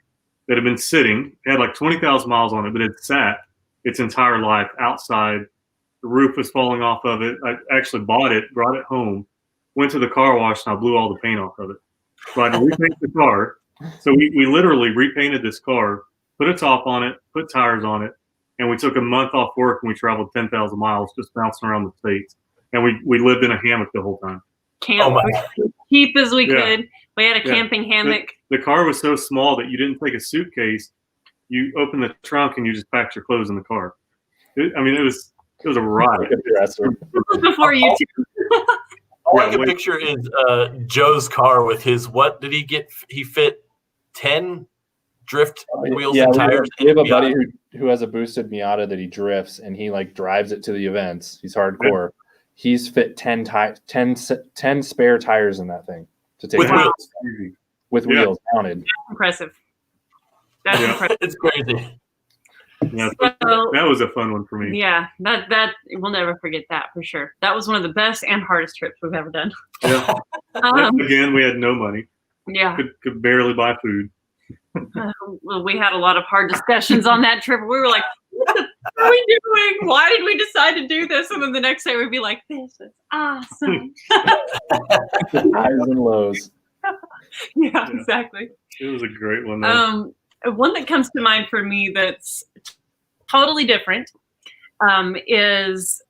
that had been sitting. It had like 20,000 miles on it, but it sat its entire life outside. The roof was falling off of it. I actually bought it, brought it home, went to the car wash, and I blew all the paint off of it. So I had to repaint the car. So we literally repainted this car, put a top on it, put tires on it, and we took a month off work and we traveled 10,000 miles just bouncing around the States. And we lived in a hammock the whole time. Camp cheap as we could. We had a camping hammock. The car was so small that you didn't take a suitcase. You opened the trunk and you just packed your clothes in the car. It was a ride. This was before you two. All I can picture is Joe's car with his, what did he get? He fit 10 drift wheels and tires. We have a buddy who has a boosted Miata that he drifts, and he like drives it to the events. He's hardcore. Yeah. He's fit 10 spare tires in that thing to take with wheels mounted. That's impressive. That's impressive. It's crazy. Yeah, that was a fun one for me. Yeah, that we'll never forget that for sure. That was one of the best and hardest trips we've ever done. Yeah. Again, we had no money. Yeah. Could barely buy food. Well, we had a lot of hard discussions on that trip. We were like, what are we doing? Why did we decide to do this? And then the next day we'd be like, this is awesome. Highs and lows. Yeah, exactly. It was a great one. One that comes to mind for me that's totally different is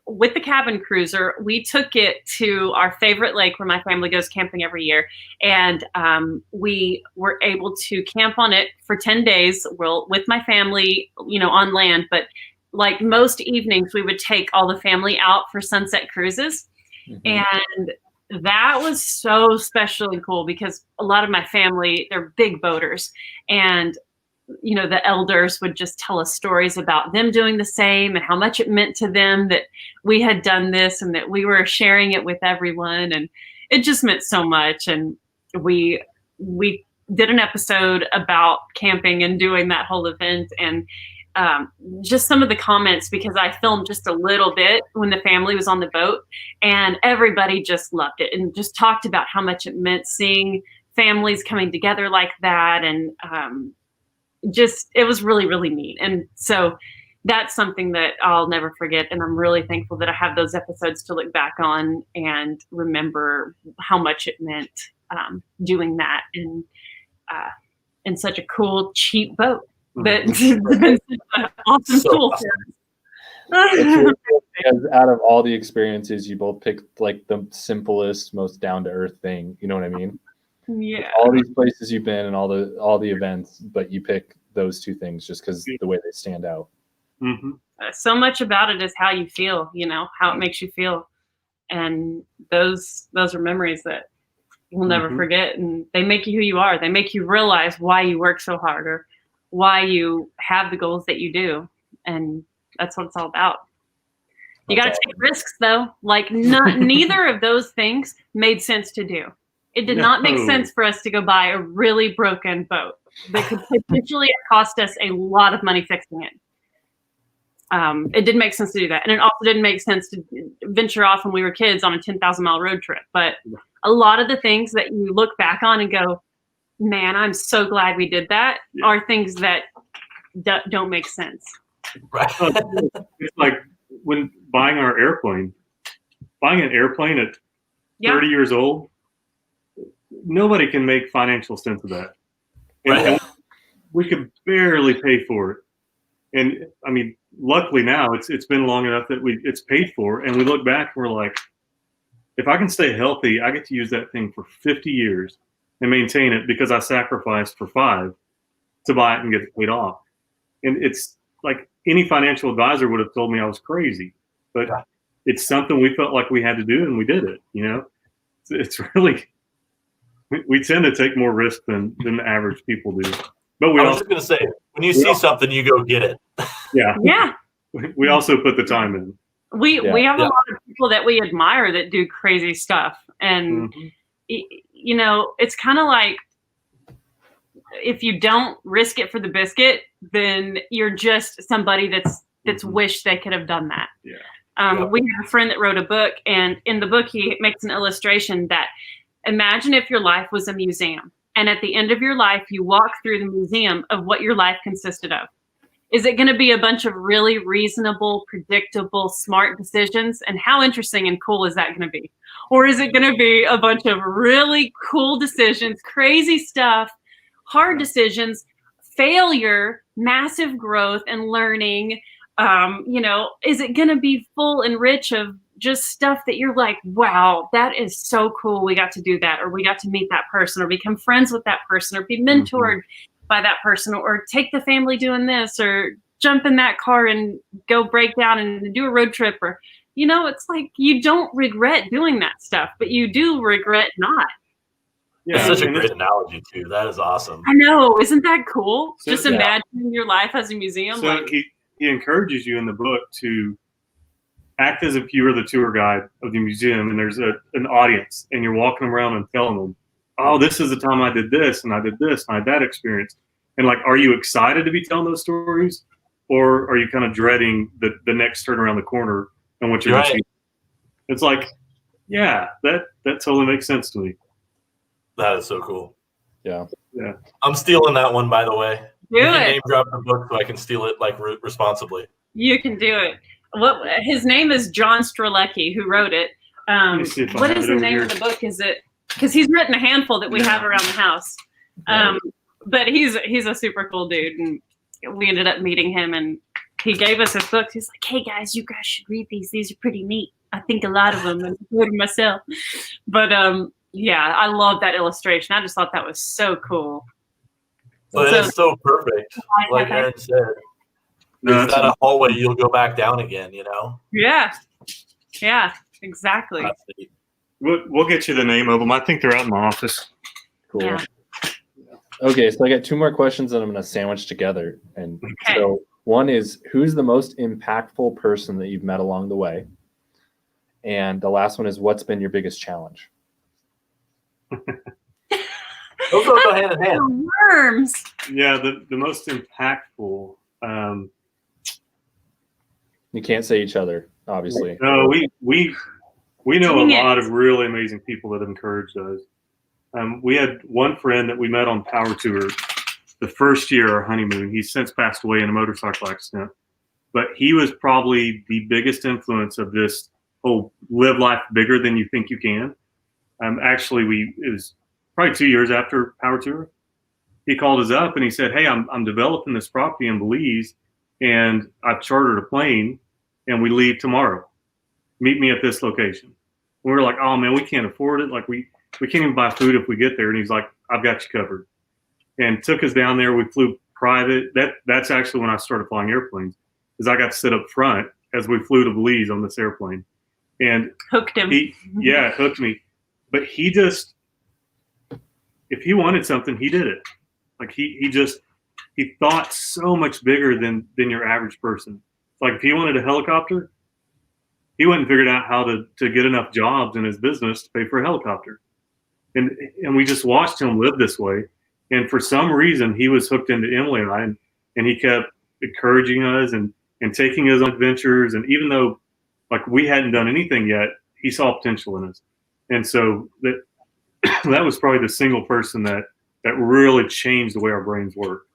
with the cabin cruiser. We took it to our favorite lake where my family goes camping every year. And we were able to camp on it for 10 days with my family, on land. But like most evenings, we would take all the family out for sunset cruises. And that was so special and cool because a lot of my family, they're big boaters, and the elders would just tell us stories about them doing the same and how much it meant to them that we had done this and that we were sharing it with everyone, and it just meant so much. And we did an episode about camping and doing that whole event, and just some of the comments, because I filmed just a little bit when the family was on the boat, and everybody just loved it and just talked about how much it meant seeing families coming together like that. And it was really, really neat. And so that's something that I'll never forget. And I'm really thankful that I have those episodes to look back on and remember how much it meant doing that in such a cool, cheap boat. That's been such an awesome tool for us. Because out of all the experiences, you both picked like the simplest, most down to earth thing. You know what I mean? Yeah. All these places you've been and all the events, but you pick those two things just because the way they stand out. So much about it is how you feel. How it makes you feel, and those are memories that we'll never forget. And they make you who you are. They make you realize why you work so hard or why you have the goals that you do. And that's what it's all about. You got to take risks though. Like neither of those things made sense to do. It did not make sense for us to go buy a really broken boat. that could potentially cost us a lot of money fixing it. It didn't make sense to do that. And it also didn't make sense to venture off when we were kids on a 10,000-mile road trip. But a lot of the things that you look back on and go, man, I'm so glad we did that, are things that don't make sense. Right. It's like when buying an airplane at 30 years old, nobody can make financial sense of that. And we could barely pay for it. And I mean, luckily now it's been long enough that it's paid for, and we look back and we're like, if I can stay healthy, I get to use that thing for 50 years and maintain it because I sacrificed for 5 to buy it and get it paid off. And it's like any financial advisor would have told me I was crazy, but it's something we felt like we had to do, and we did it. You know, it's really, we tend to take more risk than the average people do. But I was just gonna say, when you see something, you go get it. Yeah. We also put the time in. We have a lot of people that we admire that do crazy stuff, and you know, it's kind of like, if you don't risk it for the biscuit, then you're just somebody that's wished they could have done that. We have a friend that wrote a book, and in the book he makes an illustration that, imagine if your life was a museum, and at the end of your life you walk through the museum of what your life consisted of. Is it going to be a bunch of really reasonable, predictable, smart decisions? And how interesting and cool is that going to be? Or is it going to be a bunch of really cool decisions, crazy stuff, hard decisions, failure, massive growth and learning? You know, is it going to be full and rich of just stuff that you're like, wow, that is so cool. We got to do that, or we got to meet that person, or become friends with that person, or be mentored by that person, or take the family doing this, or jump in that car and go break down and do a road trip, or, you know, it's like, you don't regret doing that stuff, but you do regret not. Yeah, it's such a great analogy too. That is awesome. I know, isn't that cool? So, just imagine your life as a museum. So like, he encourages you in the book to act as if you were the tour guide of the museum, and there's an audience, and you're walking around and telling them, oh, this is the time I did this, and I did this, and I had that experience. And like, are you excited to be telling those stories, or are you kind of dreading the next turn around the corner and what you're going to see? It's like, yeah, that totally makes sense to me. That is so cool. Yeah. I'm stealing that one, by the way. Do you can it. name drop the book so I can steal it like responsibly. You can do it. His name is John Strelecki, who wrote it. What is the name of the book? Is it, because he's written a handful that we have around the house. But he's a super cool dude, and we ended up meeting him, and he gave us his books. He's like, hey guys, you guys should read these. These are pretty neat. I think a lot of them, and I wrote them myself. But yeah, I love that illustration. I just thought that was so cool. But it is so perfect. Like Aaron said, it's not a hallway you'll go back down again, you know? Yeah, exactly. We'll get you the name of them. I think they're out in the office. Cool. Yeah. Okay, so I got 2 more questions that I'm going to sandwich together. And so one is, who's the most impactful person that you've met along the way? And the last one is, what's been your biggest challenge? Those go hand in hand. Worms. Yeah, the most impactful. You can't say each other, obviously. No, we know a lot of really amazing people that have encouraged us. We had one friend that we met on Power Tour the first year of our honeymoon. He's since passed away in a motorcycle accident, but he was probably the biggest influence of this whole live life bigger than you think you can. Actually, it was probably 2 years after Power Tour. He called us up and he said, hey, I'm developing this property in Belize, and I've chartered a plane, and we leave tomorrow. Meet me at this location. And we were like, oh man, we can't afford it. Like we can't even buy food if we get there. And he's like, I've got you covered. And took us down there. We flew private. That's actually when I started flying airplanes, is I got to sit up front as we flew to Belize on this airplane. And hooked him. It hooked me. But he just, if he wanted something, he did it. Like he thought so much bigger than your average person. Like if he wanted a helicopter, he went and figured out how to get enough jobs in his business to pay for a helicopter. And we just watched him live this way. And for some reason, he was hooked into Emily and I, and he kept encouraging us and taking us on adventures. And even though like we hadn't done anything yet, he saw potential in us. And so that that was probably the single person that really changed the way our brains work.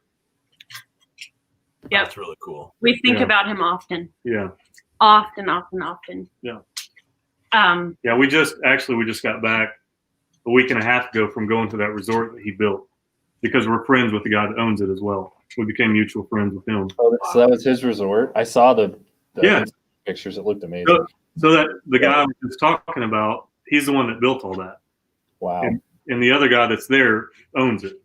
Yeah, that's really cool. We think about him often. Yeah. Often. Yeah. Yeah, we just got back a week and a half ago from going to that resort that he built because we're friends with the guy that owns it as well. We became mutual friends with him. Oh, so that was his resort? I saw the pictures. It looked amazing. So that the guy I was just talking about, he's the one that built all that. Wow. And the other guy that's there owns it.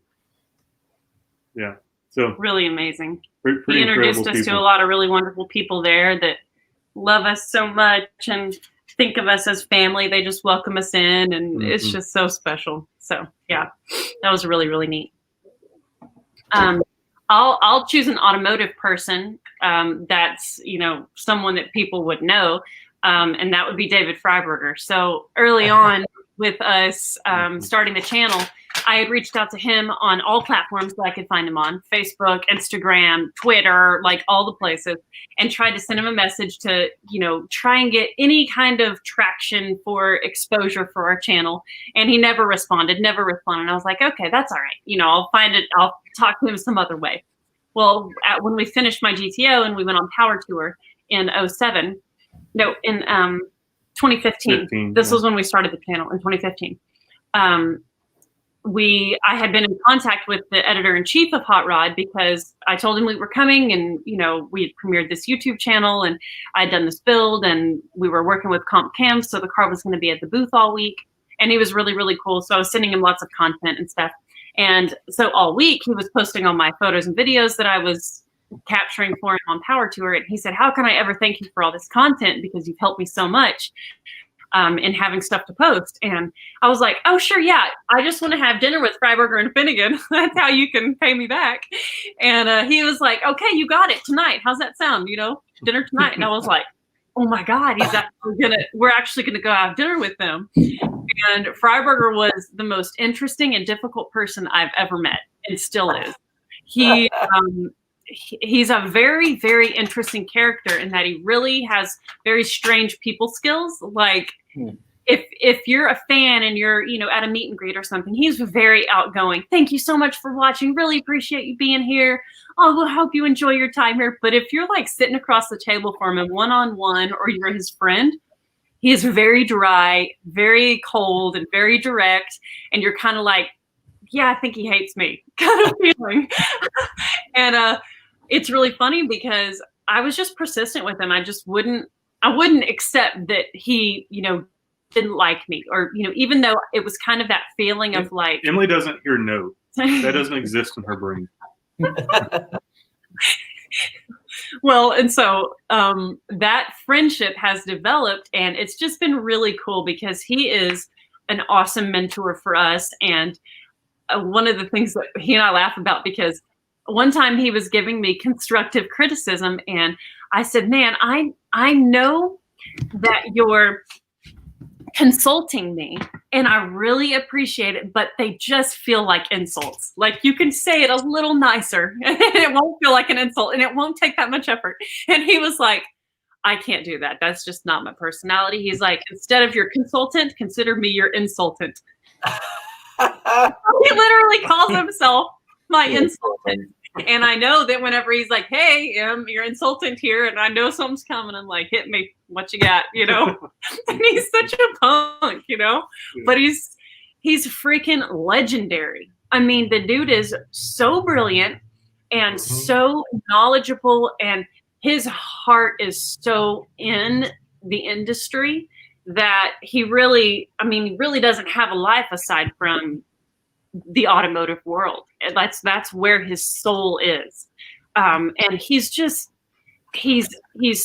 Yeah. So really amazing. pretty He introduced us to a lot of really wonderful people there that love us so much and think of us as family. They just welcome us in, and it's just so special. So yeah, that was really, really neat. I'll choose an automotive person that's, you know, someone that people would know, and that would be David Fryburger. So early on with us starting the channel, I had reached out to him on all platforms that I could find him on: Facebook, Instagram, Twitter, like all the places, and tried to send him a message to, you know, try and get any kind of traction for exposure for our channel. And he never responded. And I was like, okay, that's all right. You know, I'll find it. I'll talk to him some other way. Well, when we finished my GTO and we went on Power Tour in 2015. This was when we started the channel in 2015. I had been in contact with the editor-in-chief of Hot Rod because I told him we were coming, and, you know, we had premiered this YouTube channel and I had done this build, and we were working with Comp Cam, so the car was going to be at the booth all week, and he was really, really cool. So I was sending him lots of content and stuff. And so all week he was posting all my photos and videos that I was capturing for him on Power Tour. And he said, how can I ever thank you for all this content, because you've helped me so much in having stuff to post. And I was like, oh, sure, yeah, I just want to have dinner with Fryburger and Finnegan. That's how you can pay me back. And he was like, okay, you got it tonight. How's that sound? You know, dinner tonight. And I was like, oh my God, we're actually gonna go have dinner with them. And Fryburger was the most interesting and difficult person I've ever met, and still is. He's a very, very interesting character in that he really has very strange people skills. Like if you're a fan and you're, you know, at a meet and greet or something, he's very outgoing. Thank you so much for watching. Really appreciate you being here. Oh, we'll hope you enjoy your time here. But if you're like sitting across the table from him one-on-one, or you're his friend, he is very dry, very cold, and very direct. And you're kind of like, yeah, I think he hates me kind of feeling. And it's really funny because I was just persistent with him. I wouldn't accept that he, you know, didn't like me, or, you know, even though it was kind of that feeling of like, Emily doesn't hear no. That doesn't exist in her brain. Well, and so that friendship has developed, and it's just been really cool because he is an awesome mentor for us. And one of the things that he and I laugh about, because one time he was giving me constructive criticism, and I said, man, I know that you're consulting me and I really appreciate it, but they just feel like insults. Like, you can say it a little nicer and it won't feel like an insult, and it won't take that much effort. And he was like, I can't do that. That's just not my personality. He's like, instead of your consultant, consider me your insultant. He literally calls himself my insultant. And I know that whenever he's like, hey, you're insultant here, and I know something's coming, I'm like, hit me, what you got, you know? And he's such a punk, you know? Yeah. But he's freaking legendary. I mean, the dude is so brilliant and so knowledgeable, and his heart is so in the industry that he really doesn't have a life aside from the automotive world. That's where his soul is. And he's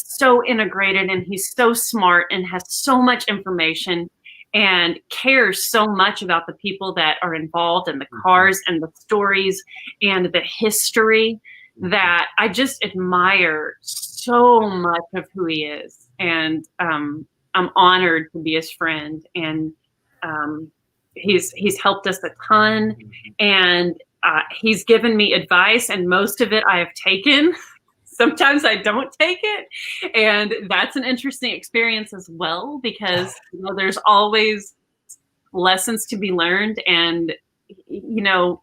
so integrated, and he's so smart, and has so much information, and cares so much about the people that are involved, and the cars and the stories and the history, that I just admire so much of who he is. And I'm honored to be his friend, and he's helped us a ton. And He's given me advice, and most of it I have taken. Sometimes I don't take it, and that's an interesting experience as well, because there's always lessons to be learned. And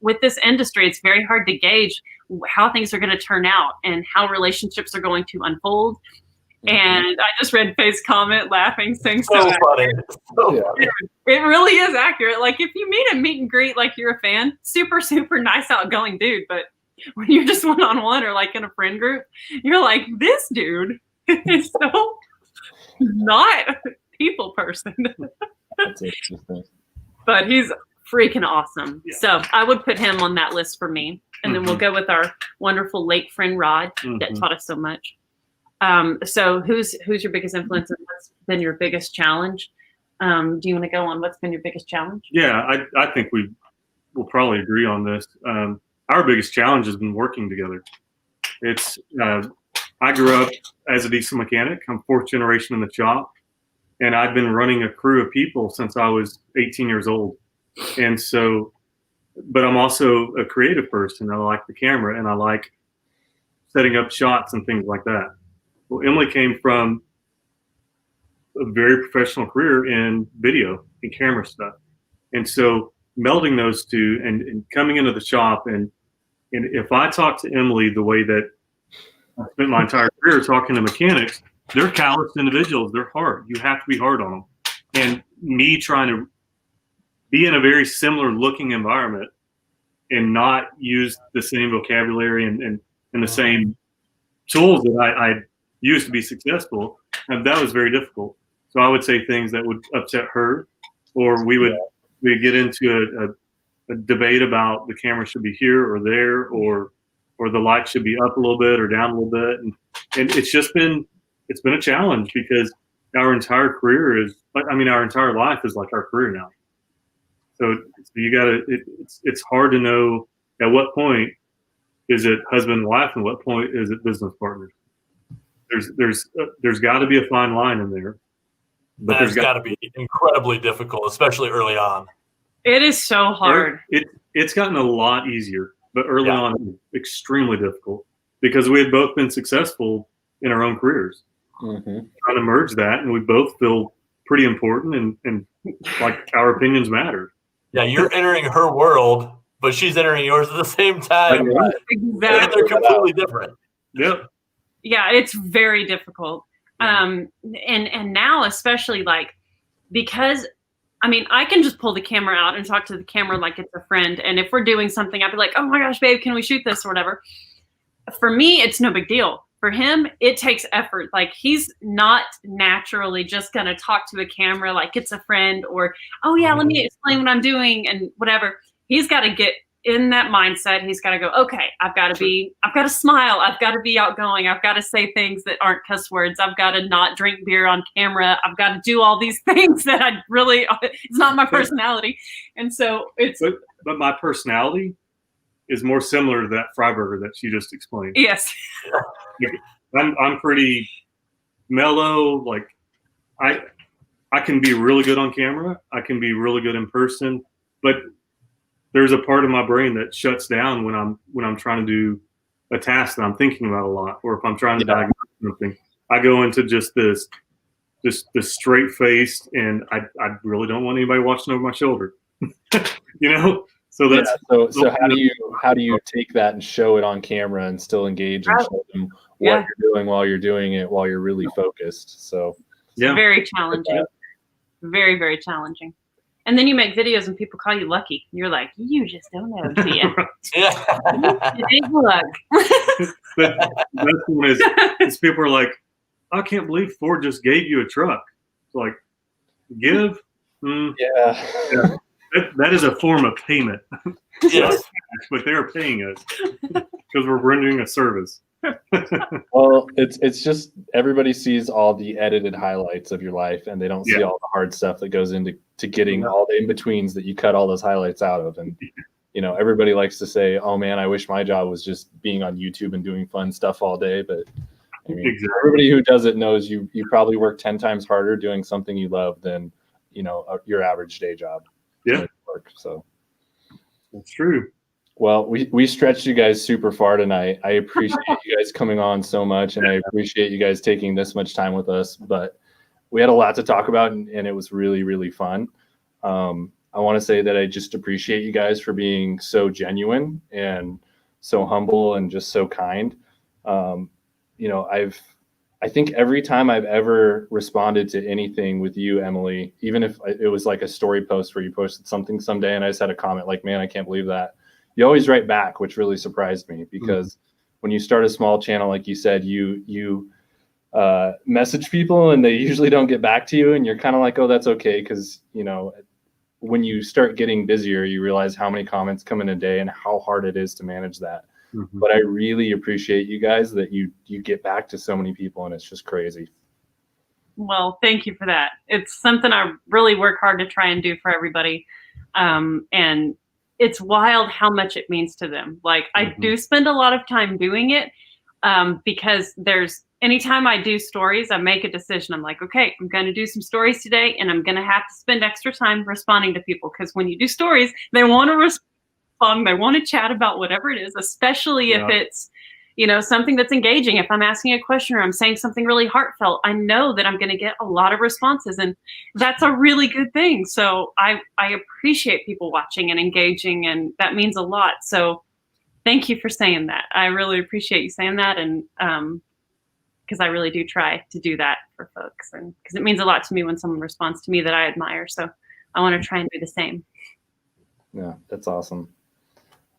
with this industry, it's very hard to gauge how things are going to turn out and how relationships are going to unfold. And I just read Faye's comment laughing, saying so funny. It really is accurate. Like, if you meet a meet and greet, like, you're a fan, super, super nice, outgoing dude. But when you're just one-on-one or like in a friend group, you're like, this dude is so not a people person. That's interesting. But he's freaking awesome. Yeah. So I would put him on that list for me. And then we'll go with our wonderful lake friend Rod that taught us so much. So who's your biggest influence, and what's been your biggest challenge? Do you want to go on what's been your biggest challenge? Yeah, I think we'll probably agree on this. Our biggest challenge has been working together. It's I grew up as a diesel mechanic. I'm fourth generation in the shop, and I've been running a crew of people since I was 18 years old. And so, but I'm also a creative person. I like the camera, and I like setting up shots and things like that. Well, Emily came from a very professional career in video and camera stuff. And so melding those two and coming into the shop, and if I talk to Emily the way that I spent my entire career talking to mechanics, they're callous individuals. They're hard. You have to be hard on them. And me trying to be in a very similar looking environment and not use the same vocabulary and the same tools that I used to be successful, and that was very difficult. So I would say things that would upset her, or we'd get into a debate about the camera should be here or there, or the light should be up a little bit or down a little bit, and it's been a challenge, because our entire career is, our entire life is like our career now. So you gotta, it's hard to know at what point is it husband and wife, and what point is it business partners. There's got to be a fine line in there. But there's got to be incredibly difficult, especially early on. It is so hard. It's gotten a lot easier, but early on, it was extremely difficult, because we had both been successful in our own careers. Trying to merge that, and we both feel pretty important, and like our opinions matter. Yeah, you're entering her world, but she's entering yours at the same time. Exactly. They're completely different. Yep. Yeah, it's very difficult. And now, especially, like, because I can just pull the camera out and talk to the camera like it's a friend. And if we're doing something, I'd be like, oh my gosh, babe, can we shoot this or whatever? For me, it's no big deal. For him, it takes effort. Like, he's not naturally just going to talk to a camera like it's a friend, or, oh yeah, let me explain what I'm doing and whatever. He's got to get in that mindset. He's got to go, okay, I've got to smile. I've got to be outgoing. I've got to say things that aren't cuss words. I've got to not drink beer on camera. I've got to do all these things that it's not my personality. And so but my personality is more similar to that Fryburger that she just explained. Yes. I'm pretty mellow. Like, I can be really good on camera. I can be really good in person, but there's a part of my brain that shuts down when I'm trying to do a task that I'm thinking about a lot, or if I'm trying to diagnose something. I go into just this straight faced, and I really don't want anybody watching over my shoulder. So that's so how do you take that and show it on camera and still engage and show them what you're doing while you're doing it, while you're really focused. So very challenging. Very, very challenging. And then you make videos and people call you lucky. You're like, you just don't know, do you? It ain't luck. That's one is people are like, I can't believe Ford just gave you a truck. It's like, give? Yeah. That is a form of payment. Yes. But they're paying us because we're rendering a service. Well, it's just everybody sees all the edited highlights of your life, and they don't see all the hard stuff that goes into getting all the in-betweens that you cut all those highlights out of. And everybody likes to say, oh man, I wish my job was just being on YouTube and doing fun stuff all day. But everybody who does it knows you probably work 10 times harder doing something you love than your average day job. Yeah. So that's true. Well, we stretched you guys super far tonight. I appreciate you guys coming on so much, and I appreciate you guys taking this much time with us. But we had a lot to talk about, and it was really, really fun. I want to say that I just appreciate you guys for being so genuine and so humble and just so kind. You know, I think every time I've ever responded to anything with you, Emily, even if it was like a story post where you posted something someday and I just had a comment like, man, I can't believe that. You always write back, which really surprised me, because when you start a small channel, like you said, you message people and they usually don't get back to you, and you're kind of like, oh, that's okay. Because, you know, when you start getting busier, you realize how many comments come in a day and how hard it is to manage that. But I really appreciate you guys that you get back to so many people, and it's just crazy. Well, thank you for that. It's something I really work hard to try and do for everybody. And it's wild how much it means to them. Like I do spend a lot of time doing it because anytime I do stories, I make a decision. I'm like, okay, I'm going to do some stories today, and I'm going to have to spend extra time responding to people, because when you do stories, they want to respond. They want to chat about whatever it is, especially if it's, you know, something that's engaging. If I'm asking a question or I'm saying something really heartfelt, I know that I'm going to get a lot of responses, and that's a really good thing. So I appreciate people watching and engaging, and that means a lot. So thank you for saying that. I really appreciate you saying that. And because I really do try to do that for folks, and because it means a lot to me when someone responds to me that I admire. So I want to try and do the same. Yeah, that's awesome.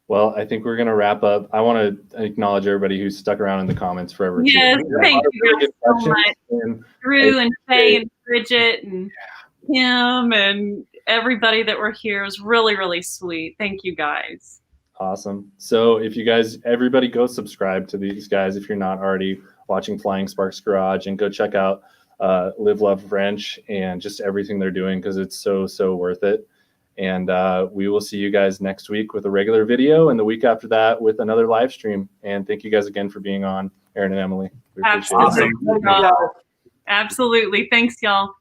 Well, I think we're going to wrap up. I want to acknowledge everybody who's stuck around in the comments forever. Yes, thank you guys so much. And Drew and Faye and Bridget and Kim and everybody that were here. It was really, really sweet. Thank you guys. Awesome. So if you guys, everybody go subscribe to these guys if you're not already watching Flying Sparks Garage, and go check out Live, Love, Wrench and just everything they're doing, because it's so, so worth it. And we will see you guys next week with a regular video, and the week after that with another live stream. And thank you guys again for being on, Aaron and Emily. We appreciate it. Absolutely. Absolutely. Thanks, y'all.